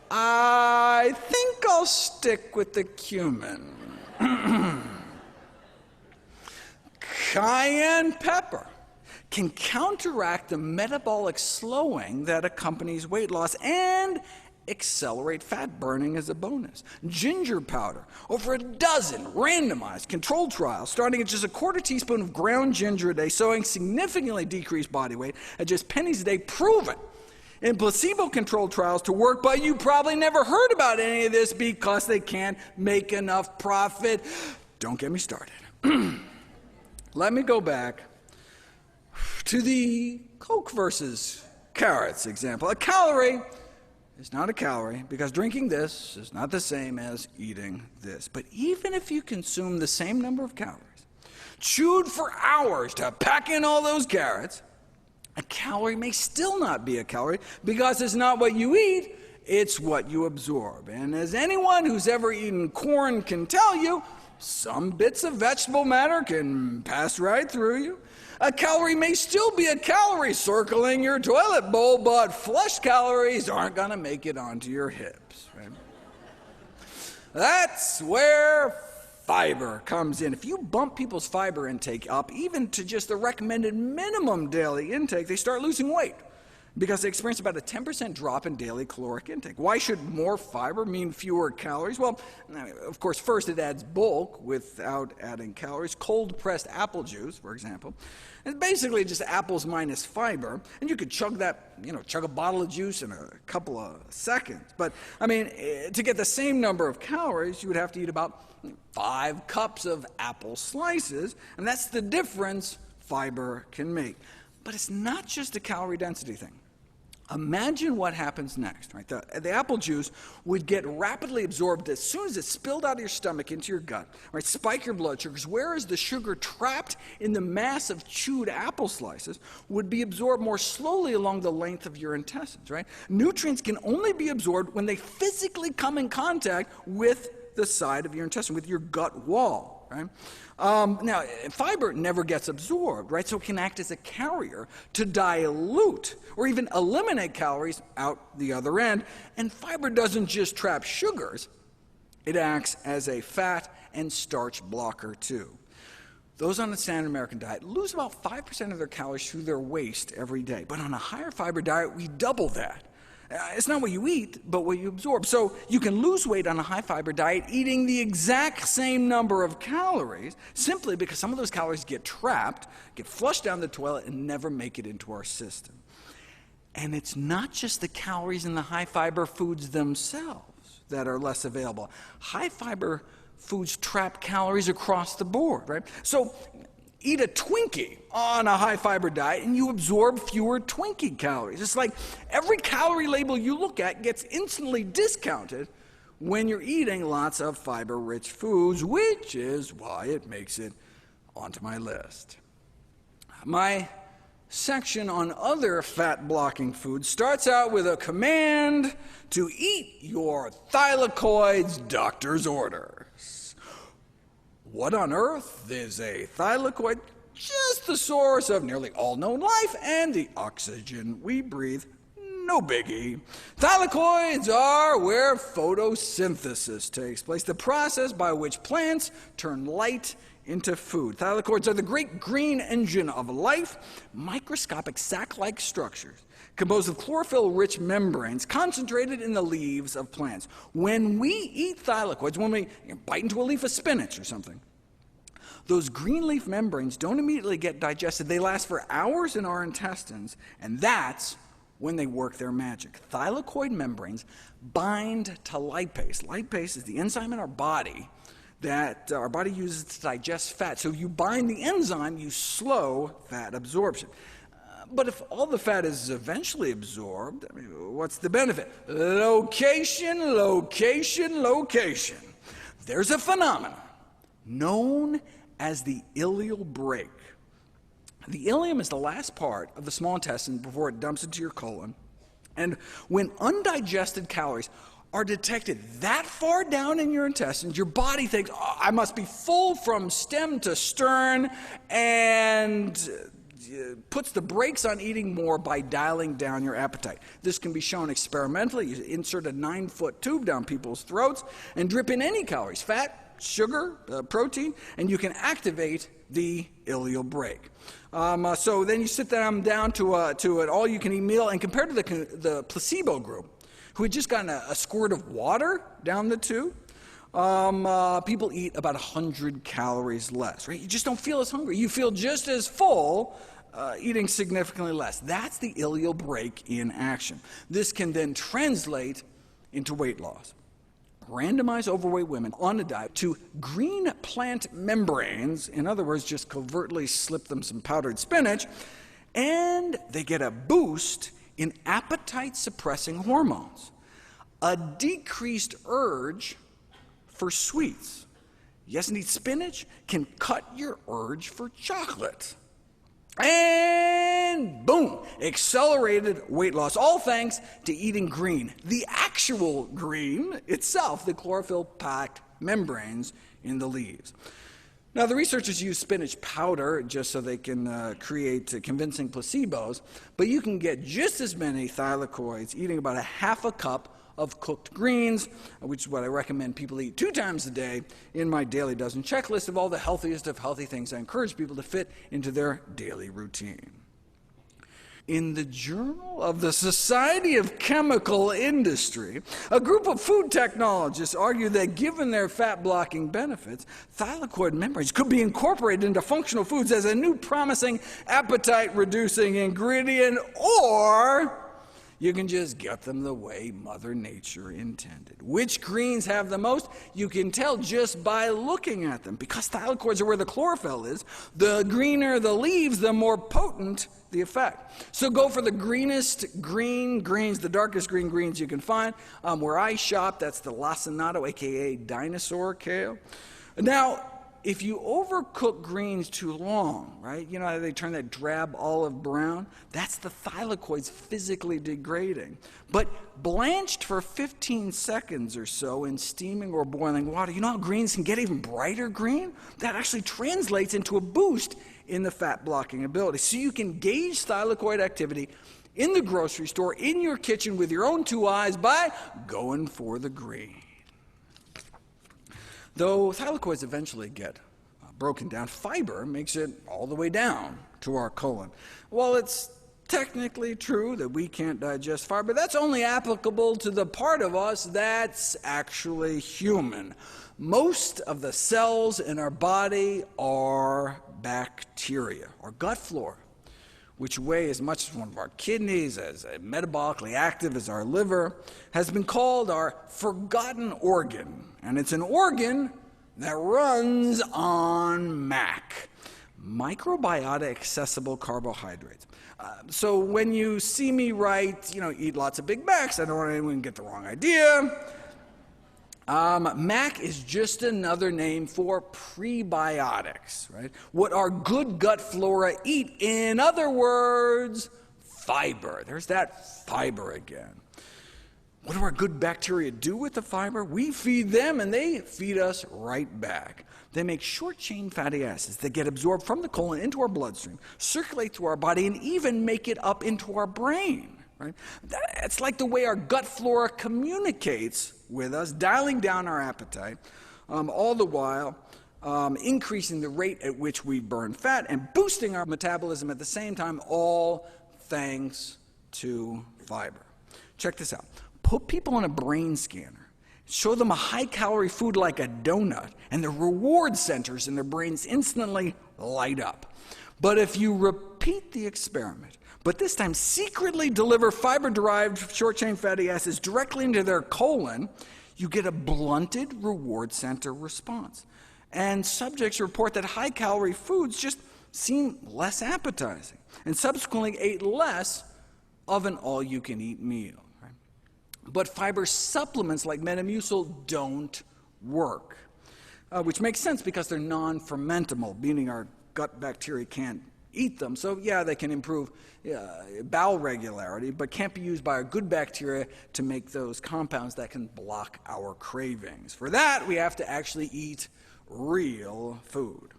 Speaker 6: I think I'll stick with the cumin. Cayenne pepper can counteract the metabolic slowing that accompanies weight loss and accelerate fat burning as a bonus. Ginger powder, over a dozen randomized controlled trials starting at just a quarter teaspoon of ground ginger a day, showing significantly decreased body weight at just pennies a day, proven in placebo-controlled trials to work, but you probably never heard about any of this because they can't make enough profit. Don't get me started. Let me go back to the Coke versus carrots example. A calorie is not a calorie because drinking this is not the same as eating this. But even if you consume the same number of calories, chewed for hours to pack in all those carrots, a calorie may still not be a calorie because it's not what you eat, it's what you absorb. And as anyone who's ever eaten corn can tell you, some bits of vegetable matter can pass right through you. A calorie may still be a calorie circling your toilet bowl, but flush calories aren't going to make it onto your hips. Right? That's where fiber comes in. If you bump people's fiber intake up, even to just the recommended minimum daily intake, they start losing weight because they experience about a 10% drop in daily caloric intake. Why should more fiber mean fewer calories? Well, of course, first it adds bulk without adding calories. Cold-pressed apple juice, for example, is basically just apples minus fiber, and you could chug that, chug a bottle of juice in a couple of seconds. But, to get the same number of calories, you would have to eat about 5 cups of apple slices, and that's the difference fiber can make. But it's not just a calorie density thing. Imagine what happens next, right? The apple juice would get rapidly absorbed as soon as it's spilled out of your stomach into your gut, right? Spike your blood sugars, whereas the sugar trapped in the mass of chewed apple slices would be absorbed more slowly along the length of your intestines, right? Nutrients can only be absorbed when they physically come in contact with the side of your intestine, with your gut wall, right? Now, fiber never gets absorbed, right? So it can act as a carrier to dilute or even eliminate calories out the other end. And fiber doesn't just trap sugars, it acts as a fat and starch blocker too. Those on the standard American diet lose about 5% of their calories through their waste every day. But on a higher fiber diet, we double that. It's not what you eat, but what you absorb. So you can lose weight on a high-fiber diet eating the exact same number of calories simply because some of those calories get trapped, get flushed down the toilet, and never make it into our system. And it's not just the calories in the high-fiber foods themselves that are less available. High-fiber foods trap calories across the board, right? So eat a Twinkie on a high-fiber diet, and you absorb fewer Twinkie calories. It's like every calorie label you look at gets instantly discounted when you're eating lots of fiber-rich foods, which is why it makes it onto my list. My section on other fat-blocking foods starts out with a command to eat your Thylakoids doctor's orders. What on earth is a thylakoid? Just the source of nearly all known life and the oxygen we breathe. No biggie. Thylakoids are where photosynthesis takes place, the process by which plants turn light into food. Thylakoids are the great green engine of life, microscopic sac-like structures composed of chlorophyll-rich membranes concentrated in the leaves of plants. When we eat thylakoids, when we bite into a leaf of spinach or something, those green leaf membranes don't immediately get digested. They last for hours in our intestines, and that's when they work their magic. Thylakoid membranes bind to lipase. Lipase is the enzyme in our body that our body uses to digest fat. So if you bind the enzyme, you slow fat absorption. But if all the fat is eventually absorbed, I mean, what's the benefit? Location, location, location. There's a phenomenon known as the ileal break. The ileum is the last part of the small intestine before it dumps into your colon. And when undigested calories are detected that far down in your intestines, your body thinks, oh, I must be full from stem to stern, and puts the brakes on eating more by dialing down your appetite. This can be shown experimentally. You insert a 9-foot tube down people's throats and drip in any calories, fat, sugar, protein, and you can activate the ileal brake. So then you sit them down to an all-you-can-eat meal, and compared to the placebo group, who had just gotten a squirt of water down the tube, people eat about 100 calories less. Right? You just don't feel as hungry. You feel just as full, eating significantly less. That's the ileal brake in action. This can then translate into weight loss. Randomize overweight women on a diet to green plant membranes, in other words, just covertly slip them some powdered spinach, and they get a boost in appetite-suppressing hormones, a decreased urge for sweets. Yes, indeed, spinach can cut your urge for chocolate. And boom, accelerated weight loss, all thanks to eating green. The actual green itself, the chlorophyll-packed membranes in the leaves. Now, the researchers use spinach powder just so they can create convincing placebos, but you can get just as many thylakoids eating about a half a cup of cooked greens, which is what I recommend people eat 2 times a day in my daily dozen checklist of all the healthiest of healthy things I encourage people to fit into their daily routine. In the Journal of the Society of Chemical Industry, a group of food technologists argue that given their fat-blocking benefits, thylakoid membranes could be incorporated into functional foods as a new promising appetite-reducing ingredient, or You can just get them the way Mother Nature intended. Which greens have the most? You can tell just by looking at them. Because thylakoids are where the chlorophyll is, the greener the leaves, the more potent the effect. So go for the greenest green greens, the darkest green greens you can find. Where I shop, that's the lacinato, aka dinosaur kale. Now, if you overcook greens too long, right, you know how they turn that drab olive brown? That's the thylakoids physically degrading. But blanched for 15 seconds or so in steaming or boiling water, you know how greens can get even brighter green? That actually translates into a boost in the fat-blocking ability. So you can gauge thylakoid activity in the grocery store, in your kitchen, with your own two eyes by going for the green. Though thylakoids eventually get broken down, fiber makes it all the way down to our colon. While it's technically true that we can't digest fiber, that's only applicable to the part of us that's actually human. Most of the cells in our body are bacteria, or gut flora, which weigh as much as one of our kidneys, as metabolically active as our liver, has been called our forgotten organ. And it's an organ that runs on MAC, microbiota accessible carbohydrates. So when you see me write, eat lots of Big Macs, I don't want anyone to get the wrong idea. MAC is just another name for prebiotics, right? What our good gut flora eat. In other words, fiber. There's that fiber again. What do our good bacteria do with the fiber? We feed them, and they feed us right back. They make short-chain fatty acids that get absorbed from the colon into our bloodstream, circulate through our body, and even make it up into our brain. Right? It's like the way our gut flora communicates with us, dialing down our appetite, all the while increasing the rate at which we burn fat and boosting our metabolism at the same time, all thanks to fiber. Check this out. Put people on a brain scanner, show them a high-calorie food like a donut, and the reward centers in their brains instantly light up. But if you repeat the experiment, but this time secretly deliver fiber-derived short-chain fatty acids directly into their colon, you get a blunted reward center response. And subjects report that high-calorie foods just seem less appetizing, and subsequently ate less of an all-you-can-eat meal. Right? But fiber supplements like Metamucil don't work, which makes sense because they're non-fermentable, meaning our gut bacteria can't eat them. So yeah, they can improve bowel regularity, but can't be used by our good bacteria to make those compounds that can block our cravings. For that, we have to actually eat real food.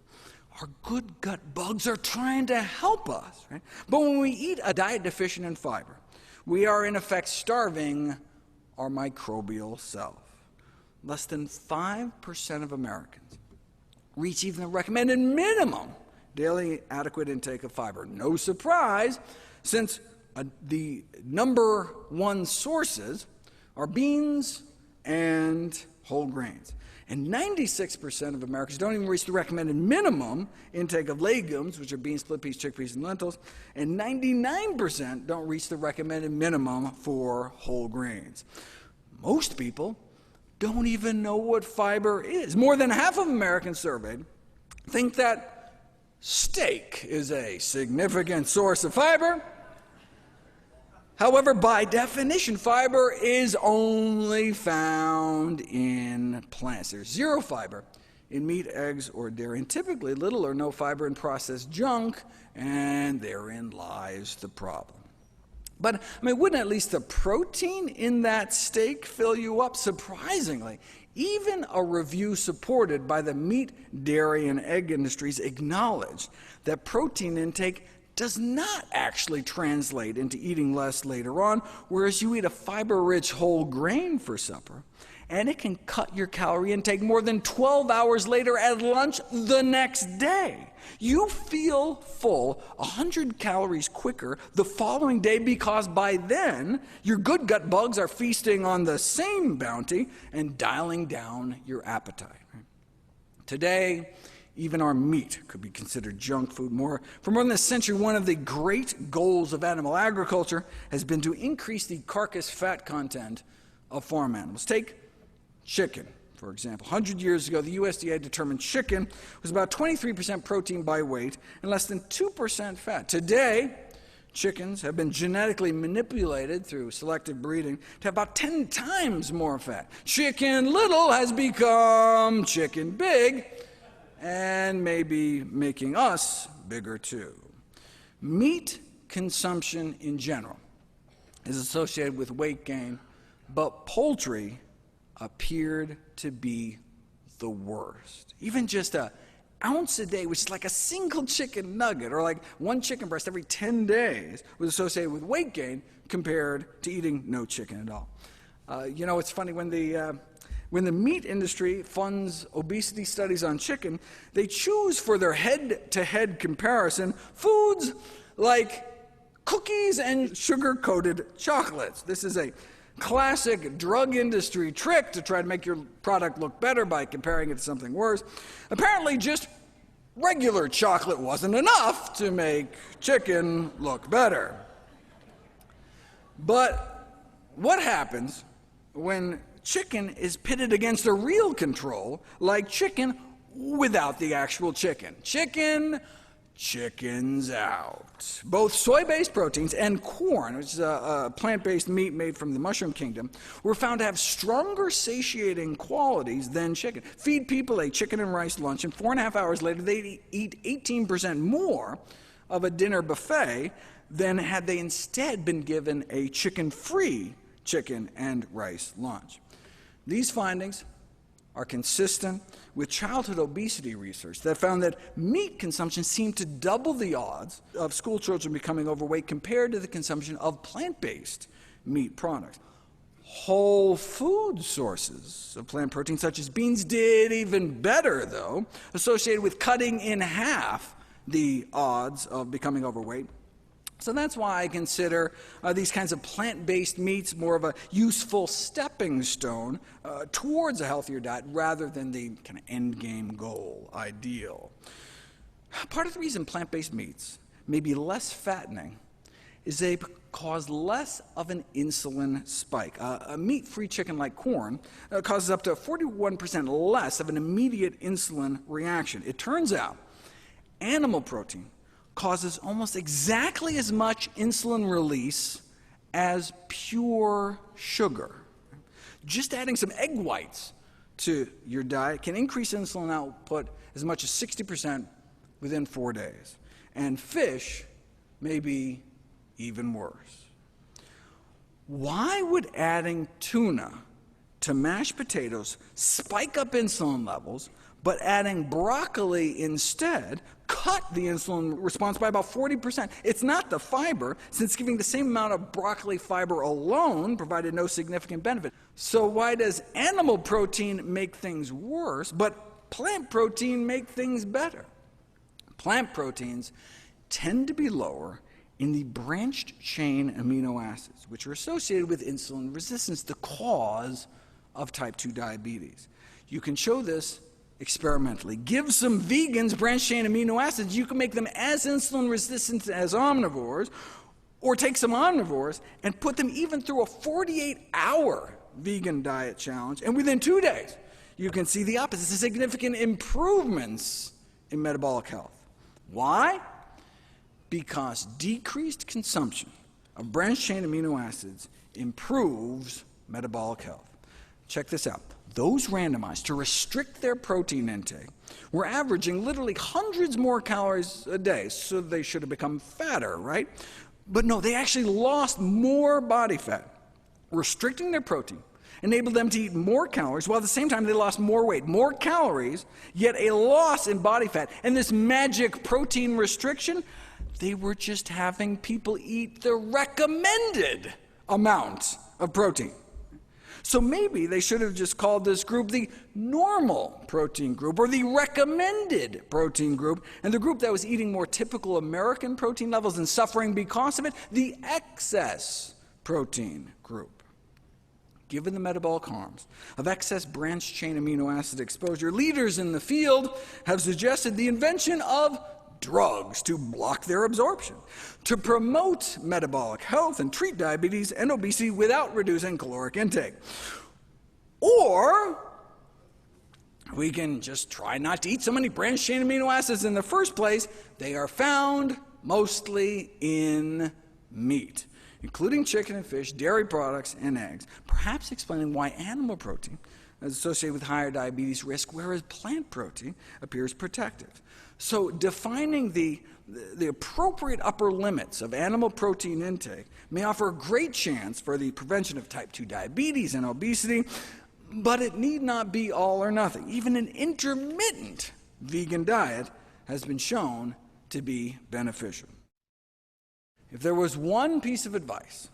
Speaker 6: Our good gut bugs are trying to help us, right? But when we eat a diet deficient in fiber, we are in effect starving our microbial self. Less than 5% of Americans reach even the recommended minimum daily adequate intake of fiber. No surprise, since the number one sources are beans and whole grains. And 96% of Americans don't even reach the recommended minimum intake of legumes, which are beans, split peas, chickpeas, and lentils, and 99% don't reach the recommended minimum for whole grains. Most people don't even know what fiber is. More than half of Americans surveyed think that steak is a significant source of fiber. However, by definition, fiber is only found in plants. There's zero fiber in meat, eggs, or dairy, and typically little or no fiber in processed junk, and therein lies the problem. But, wouldn't at least the protein in that steak fill you up? Surprisingly, even a review supported by the meat, dairy, and egg industries acknowledged that protein intake does not actually translate into eating less later on, whereas you eat a fiber-rich whole grain for supper, and it can cut your calorie intake more than 12 hours later at lunch the next day. You feel full 100 calories quicker the following day because by then, your good gut bugs are feasting on the same bounty and dialing down your appetite. Today, Even our meat could be considered junk food. For more than a century, one of the great goals of animal agriculture has been to increase the carcass fat content of farm animals. Take chicken, for example. 100 years ago, the USDA determined chicken was about 23% protein by weight and less than 2% fat. Today, chickens have been genetically manipulated through selective breeding to have about 10 times more fat. Chicken Little has become Chicken Big, and maybe making us bigger too. Meat consumption in general is associated with weight gain, but poultry appeared to be the worst. Even just an ounce a day, which is like a single chicken nugget, or like one chicken breast every 10 days, was associated with weight gain compared to eating no chicken at all. It's funny, when the meat industry funds obesity studies on chicken, they choose for their head-to-head comparison foods like cookies and sugar-coated chocolates. This is a classic drug industry trick to try to make your product look better by comparing it to something worse. Apparently, just regular chocolate wasn't enough to make chicken look better. But what happens when chicken is pitted against a real control, like chicken without the actual chicken? Chickens out. Both soy-based proteins and corn, which is a plant-based meat made from the mushroom kingdom, were found to have stronger satiating qualities than chicken. Feed people a chicken and rice lunch, and 4.5 hours later they'd eat 18% more of a dinner buffet than had they instead been given a chicken-free chicken and rice lunch. These findings are consistent with childhood obesity research that found that meat consumption seemed to double the odds of school children becoming overweight compared to the consumption of plant-based meat products. Whole food sources of plant protein, such as beans, did even better, though, associated with cutting in half the odds of becoming overweight. So that's why I consider these kinds of plant-based meats more of a useful stepping stone towards a healthier diet rather than the kind of end-game goal ideal. Part of the reason plant-based meats may be less fattening is they cause less of an insulin spike. A meat-free chicken like corn causes up to 41% less of an immediate insulin reaction. It turns out animal protein causes almost exactly as much insulin release as pure sugar. Just adding some egg whites to your diet can increase insulin output as much as 60% within 4 days. And fish may be even worse. Why would adding tuna to mashed potatoes spike up insulin levels, but adding broccoli instead cut the insulin response by about 40%? It's not the fiber, since giving the same amount of broccoli fiber alone provided no significant benefit. So why does animal protein make things worse, but plant protein make things better? Plant proteins tend to be lower in the branched chain amino acids, which are associated with insulin resistance, the cause of type 2 diabetes. You can show this experimentally. Give some vegans branched chain amino acids, you can make them as insulin resistant as omnivores, or take some omnivores and put them even through a 48-hour vegan diet challenge, and within 2 days you can see the opposite, significant improvements in metabolic health. Why? Because decreased consumption of branched chain amino acids improves metabolic health. Check this out. Those randomized to restrict their protein intake were averaging literally hundreds more calories a day, so they should have become fatter, right? But no, they actually lost more body fat. Restricting their protein enabled them to eat more calories, while at the same time they lost more weight, more calories, yet a loss in body fat. And this magic protein restriction, they were just having people eat the recommended amount of protein. So maybe they should have just called this group the normal protein group, or the recommended protein group, and the group that was eating more typical American protein levels and suffering because of it, the excess protein group. given the metabolic harms of excess branched-chain amino acid exposure, leaders in the field have suggested the invention of drugs to block their absorption, to promote metabolic health and treat diabetes and obesity without reducing caloric intake. Or we can just try not to eat so many branched-chain amino acids in the first place. They are found mostly in meat, including chicken and fish, dairy products, and eggs, perhaps explaining why animal protein is associated with higher diabetes risk, whereas plant protein appears protective. So defining the appropriate upper limits of animal protein intake may offer a great chance for the prevention of type 2 diabetes and obesity, but it need not be all or nothing. Even an intermittent vegan diet has been shown to be beneficial. If there was one piece of advice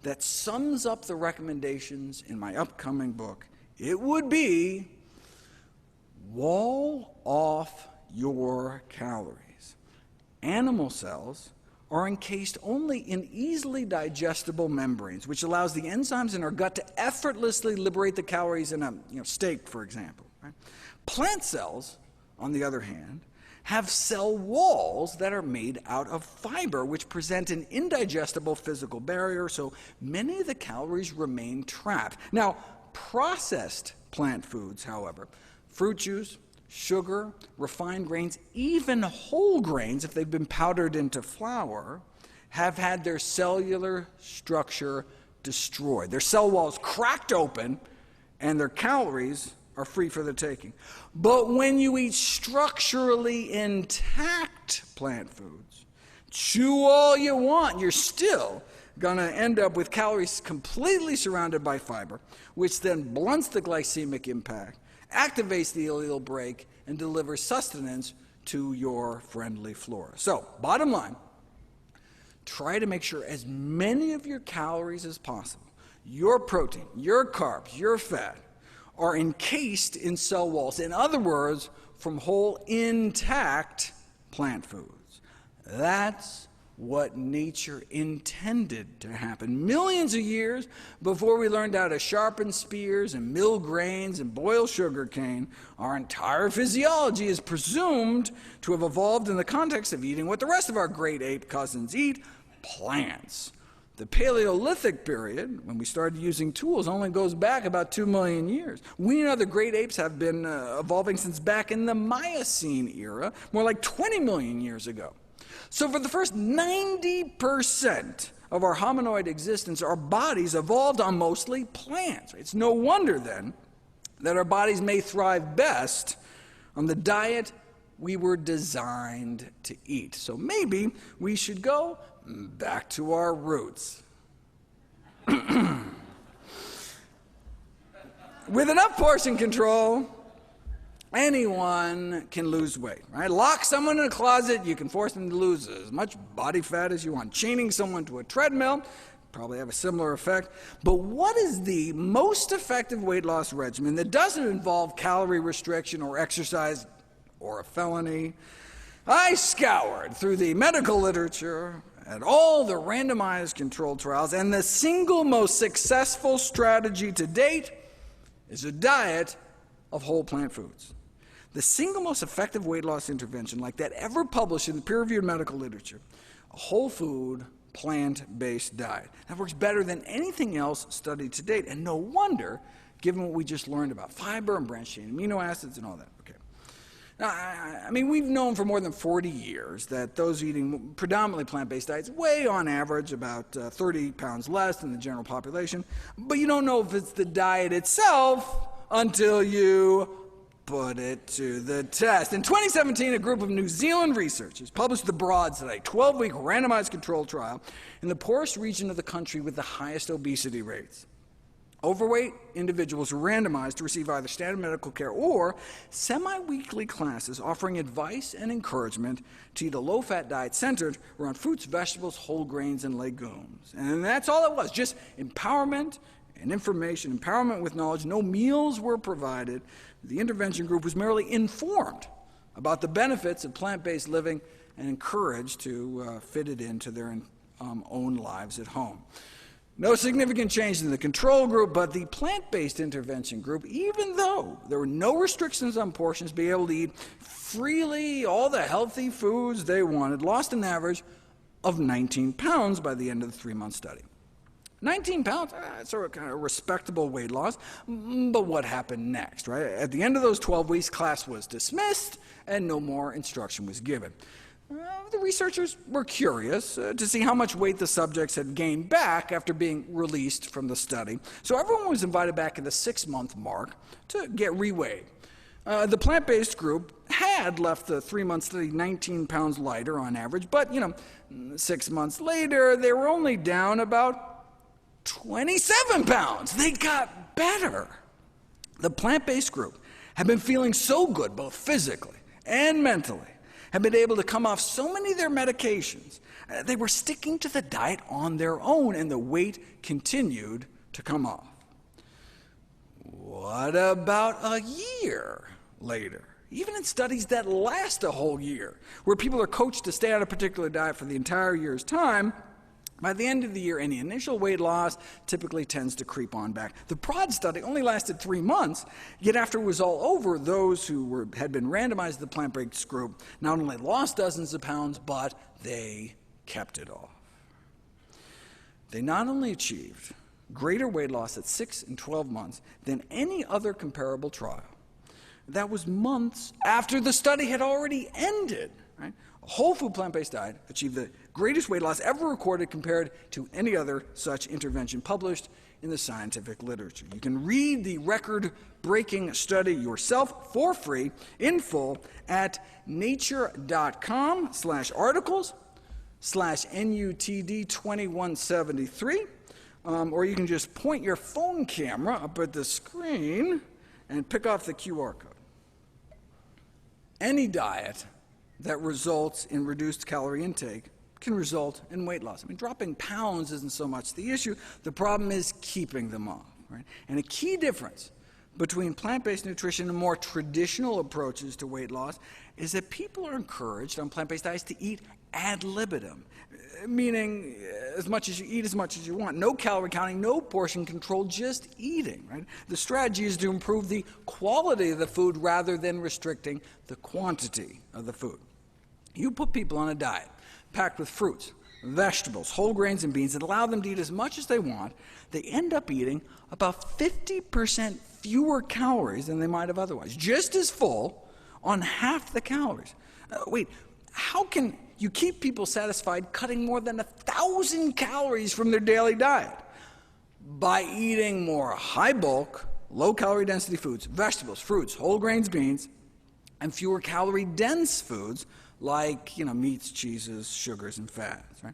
Speaker 6: that sums up the recommendations in my upcoming book, it would be wall off your calories. Animal cells are encased only in easily digestible membranes, which allows the enzymes in our gut to effortlessly liberate the calories in a steak, for example. Right? Plant cells, on the other hand, have cell walls that are made out of fiber, which present an indigestible physical barrier, so many of the calories remain trapped. Now, processed plant foods, however, fruit juice, sugar, refined grains, even whole grains, if they've been powdered into flour, have had their cellular structure destroyed. Their cell walls cracked open, and their calories are free for the taking. But when you eat structurally intact plant foods, chew all you want, you're still going to end up with calories completely surrounded by fiber, which then blunts the glycemic impact, activates the ileal brake, and delivers sustenance to your friendly flora. So, bottom line, try to make sure as many of your calories as possible, your protein, your carbs, your fat, are encased in cell walls. In other words, from whole, intact plant foods. That's what nature intended to happen millions of years before we learned how to sharpen spears and mill grains and boil sugar cane. Our entire physiology is presumed to have evolved in the context of eating what the rest of our great ape cousins eat, plants. The Paleolithic period, when we started using tools, only goes back about 2 million years. We and other great apes have been evolving since back in the Miocene era, more like 20 million years ago. So for the first 90% of our hominoid existence, our bodies evolved on mostly plants. It's no wonder, then, that our bodies may thrive best on the diet we were designed to eat. So maybe we should go back to our roots. With enough portion control, anyone can lose weight, right? Lock someone in a closet, you can force them to lose as much body fat as you want. Chaining someone to a treadmill, probably have a similar effect. But what is the most effective weight loss regimen that doesn't involve calorie restriction or exercise or a felony? I scoured through the medical literature at all the randomized controlled trials, and the single most successful strategy to date is a diet of whole plant foods. The single most effective weight loss intervention like that ever published in the peer-reviewed medical literature, a whole food, plant-based diet. That works better than anything else studied to date, and no wonder, given what we just learned about fiber and branched-chain amino acids and all that. Okay. Now, I mean, we've known for more than 40 years that those eating predominantly plant-based diets weigh, on average, about 30 pounds less than the general population, but you don't know if it's the diet itself until you put it to the test. In 2017, a group of New Zealand researchers published the Broad Study, a 12-week randomized controlled trial in the poorest region of the country with the highest obesity rates. Overweight individuals were randomized to receive either standard medical care or semi-weekly classes offering advice and encouragement to eat a low-fat diet centered around fruits, vegetables, whole grains, and legumes. And that's all it was, just empowerment and information, empowerment with knowledge. No meals were provided. The intervention group was merely informed about the benefits of plant-based living and encouraged to fit it into their own lives at home. No significant change in the control group, but the plant-based intervention group, even though there were no restrictions on portions, be able to eat freely all the healthy foods they wanted, lost an average of 19 pounds by the end of the 3-month study. 19 pounds, that's a kind of respectable weight loss, but what happened next, right? At the end of those 12 weeks, class was dismissed and no more instruction was given. The researchers were curious to see how much weight the subjects had gained back after being released from the study, so everyone was invited back at the 6-month mark to get reweighed. The plant-based group had left the 3-month study 19 pounds lighter on average, but 6 months later, they were only down about 27 pounds. They got better. The plant-based group had been feeling so good, both physically and mentally, had been able to come off so many of their medications. They were sticking to the diet on their own, and the weight continued to come off. What about a year later? Even in studies that last a whole year, where people are coached to stay on a particular diet for the entire year's time, by the end of the year, any initial weight loss typically tends to creep on back. The PROD study only lasted 3 months, yet after it was all over, those who had been randomized to the plant-based group not only lost dozens of pounds, but they kept it off. They not only achieved greater weight loss at 6 and 12 months than any other comparable trial. That was months after the study had already ended. Right? A whole food plant-based diet achieved the greatest weight loss ever recorded compared to any other such intervention published in the scientific literature. You can read the record-breaking study yourself for free in full at nature.com/articles/NUTD2173, or you can just point your phone camera up at the screen and pick off the QR code. Any diet that results in reduced calorie intake can result in weight loss. I mean, dropping pounds isn't so much the issue. The problem is keeping them off. Right? And a key difference between plant-based nutrition and more traditional approaches to weight loss is that people are encouraged on plant-based diets to eat ad libitum, meaning as much as you eat, as much as you want. No calorie counting, no portion control, just eating. Right? The strategy is to improve the quality of the food rather than restricting the quantity of the food. You put people on a diet packed with fruits, vegetables, whole grains, and beans that allow them to eat as much as they want, they end up eating about 50% fewer calories than they might have otherwise, just as full on half the calories. Wait, how can you keep people satisfied cutting more than 1,000 calories from their daily diet? By eating more high-bulk, low-calorie density foods, vegetables, fruits, whole grains, beans, and fewer calorie-dense foods like meats, cheeses, sugars, and fats. Right?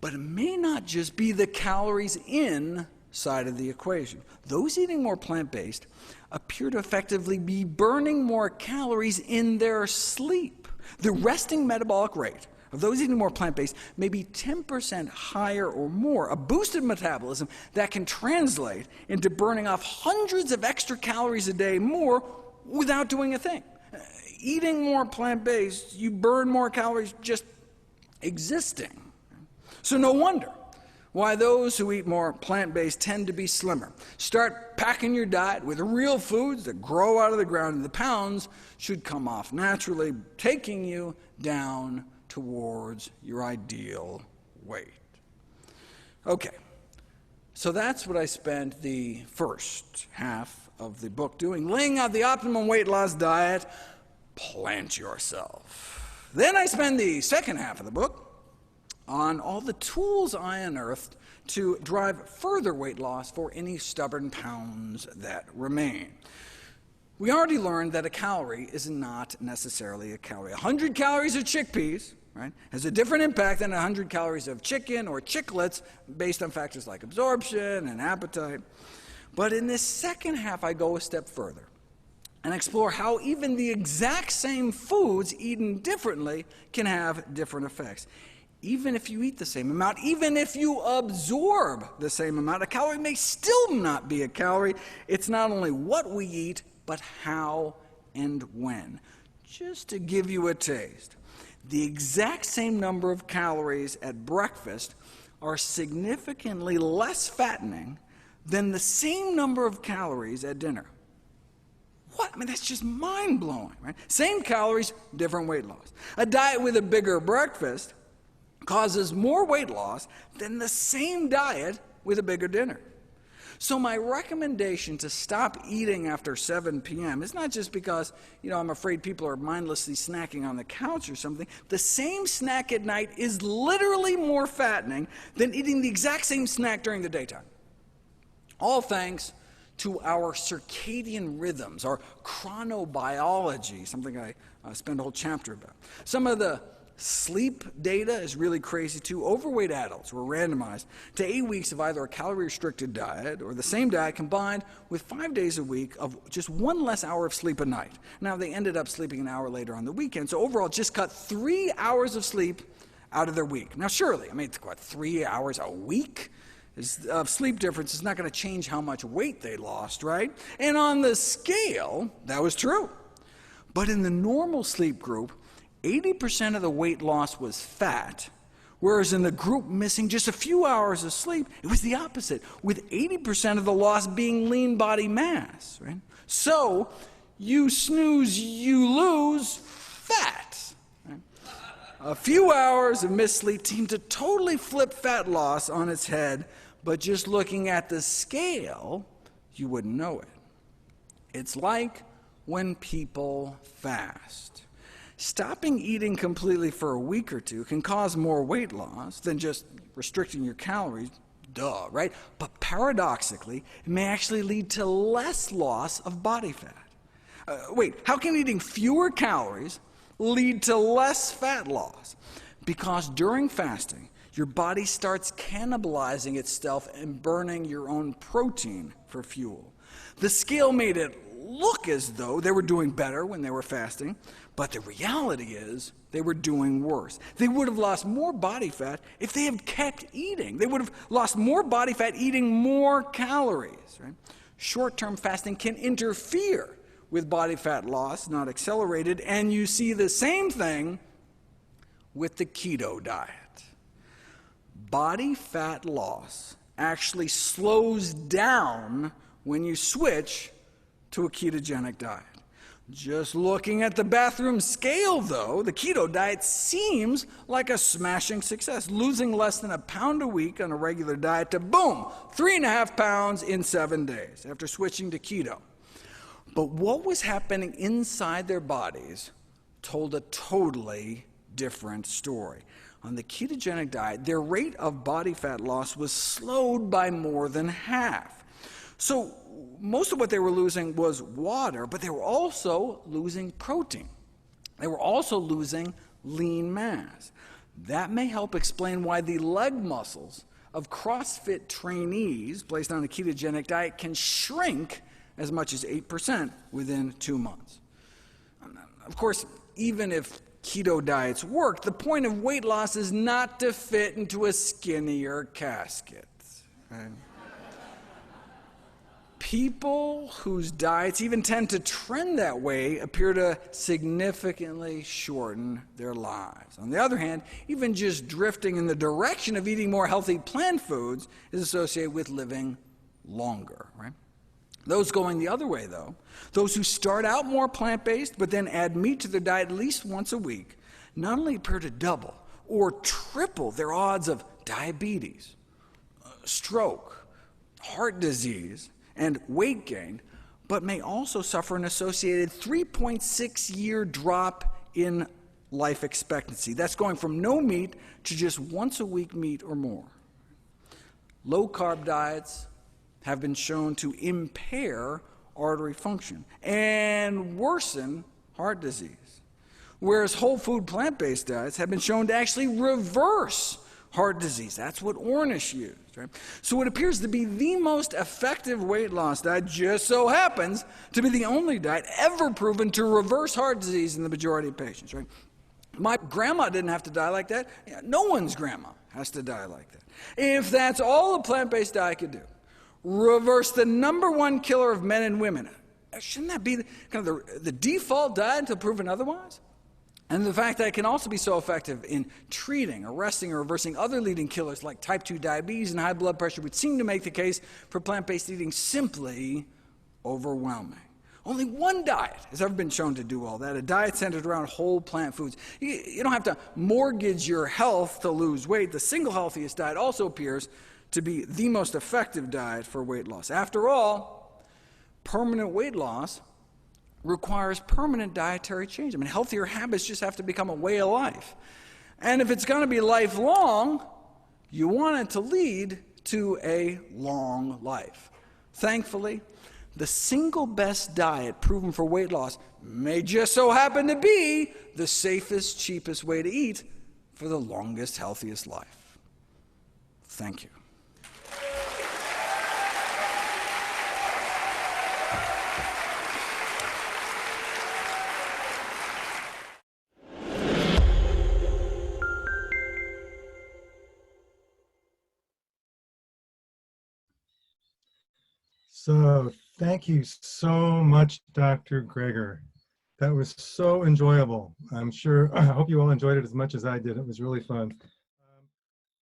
Speaker 6: But it may not just be the calories in side of the equation. Those eating more plant-based appear to effectively be burning more calories in their sleep. The resting metabolic rate of those eating more plant-based may be 10% higher or more, a boosted metabolism that can translate into burning off hundreds of extra calories a day more without doing a thing. Eating more plant-based, you burn more calories just existing. So no wonder why those who eat more plant-based tend to be slimmer. Start packing your diet with real foods that grow out of the ground, and the pounds should come off naturally, taking you down towards your ideal weight. Okay, so that's what I spent the first half of the book doing, laying out the optimum weight loss diet. Plant yourself. Then I spend the second half of the book on all the tools I unearthed to drive further weight loss for any stubborn pounds that remain. We already learned that a calorie is not necessarily a calorie. 100 calories of chickpeas, right, has a different impact than 100 calories of chicken or chiclets based on factors like absorption and appetite. But in this second half, I go a step further and explore how even the exact same foods eaten differently can have different effects. Even if you eat the same amount, even if you absorb the same amount, a calorie may still not be a calorie. It's not only what we eat, but how and when. Just to give you a taste, the exact same number of calories at breakfast are significantly less fattening than the same number of calories at dinner. What? I mean, that's just mind-blowing, right? Same calories, different weight loss. A diet with a bigger breakfast causes more weight loss than the same diet with a bigger dinner. So my recommendation to stop eating after 7 p.m. is not just because, I'm afraid people are mindlessly snacking on the couch or something. The same snack at night is literally more fattening than eating the exact same snack during the daytime. All thanks to our circadian rhythms, our chronobiology, something I spend a whole chapter about. Some of the sleep data is really crazy too. Overweight adults were randomized to 8 weeks of either a calorie-restricted diet or the same diet combined with 5 days a week of just 1 less hour of sleep a night. Now, they ended up sleeping an hour later on the weekend, so overall just cut 3 hours of sleep out of their week. Now, surely, 3 hours a week of sleep difference is not going to change how much weight they lost, right? And on the scale, that was true. But in the normal sleep group, 80% of the weight loss was fat, whereas in the group missing just a few hours of sleep, it was the opposite, with 80% of the loss being lean body mass, right? So, you snooze, you lose fat. Right? A few hours of missed sleep seemed to totally flip fat loss on its head, but just looking at the scale, you wouldn't know it. It's like when people fast. Stopping eating completely for a week or two can cause more weight loss than just restricting your calories, duh, right? But paradoxically, it may actually lead to less loss of body fat. Wait, how can eating fewer calories lead to less fat loss? Because during fasting, your body starts cannibalizing itself and burning your own protein for fuel. The scale made it look as though they were doing better when they were fasting, but the reality is they were doing worse. They would have lost more body fat if they had kept eating. They would have lost more body fat eating more calories. Right? Short-term fasting can interfere with body fat loss, not accelerate it, and you see the same thing with the keto diet. Body fat loss actually slows down when you switch to a ketogenic diet. Just looking at the bathroom scale, though, the keto diet seems like a smashing success, losing less than 1 pound a week on a regular diet to, boom, 3.5 pounds in 7 days after switching to keto. But what was happening inside their bodies told a totally different story. On the ketogenic diet, their rate of body fat loss was slowed by more than half. So most of what they were losing was water, but they were also losing protein. They were also losing lean mass. That may help explain why the leg muscles of CrossFit trainees placed on a ketogenic diet can shrink as much as 8% within 2 months. Of course, even if keto diets work, the point of weight loss is not to fit into a skinnier casket. Right? People whose diets even tend to trend that way appear to significantly shorten their lives. On the other hand, even just drifting in the direction of eating more healthy plant foods is associated with living longer, right? Those going the other way, though, those who start out more plant-based but then add meat to their diet at least once a week, not only appear to double or triple their odds of diabetes, stroke, heart disease, and weight gain, but may also suffer an associated 3.6-year drop in life expectancy. That's going from no meat to just once a week meat or more. Low-carb diets have been shown to impair artery function and worsen heart disease, whereas whole food plant-based diets have been shown to actually reverse heart disease. That's what Ornish used. Right? So it appears to be the most effective weight loss diet, just so happens to be the only diet ever proven to reverse heart disease in the majority of patients. Right? My grandma didn't have to die like that. Yeah, no one's grandma has to die like that. If that's all a plant-based diet could do, reverse the #1 killer of men and women, shouldn't that be the default diet until proven otherwise? And the fact that it can also be so effective in treating, arresting, or reversing other leading killers like type 2 diabetes and high blood pressure would seem to make the case for plant-based eating simply overwhelming. Only one diet has ever been shown to do all that, a diet centered around whole plant foods. You don't have to mortgage your health to lose weight. The single healthiest diet also appears to be the most effective diet for weight loss. After all, permanent weight loss requires permanent dietary change. I mean, healthier habits just have to become a way of life. And if it's going to be lifelong, you want it to lead to a long life. Thankfully, the single best diet proven for weight loss may just so happen to be the safest, cheapest way to eat for the longest, healthiest life. Thank you.
Speaker 1: So thank you so much, Dr. Greger. That was so enjoyable. I hope you all enjoyed it as much as I did. It was really fun.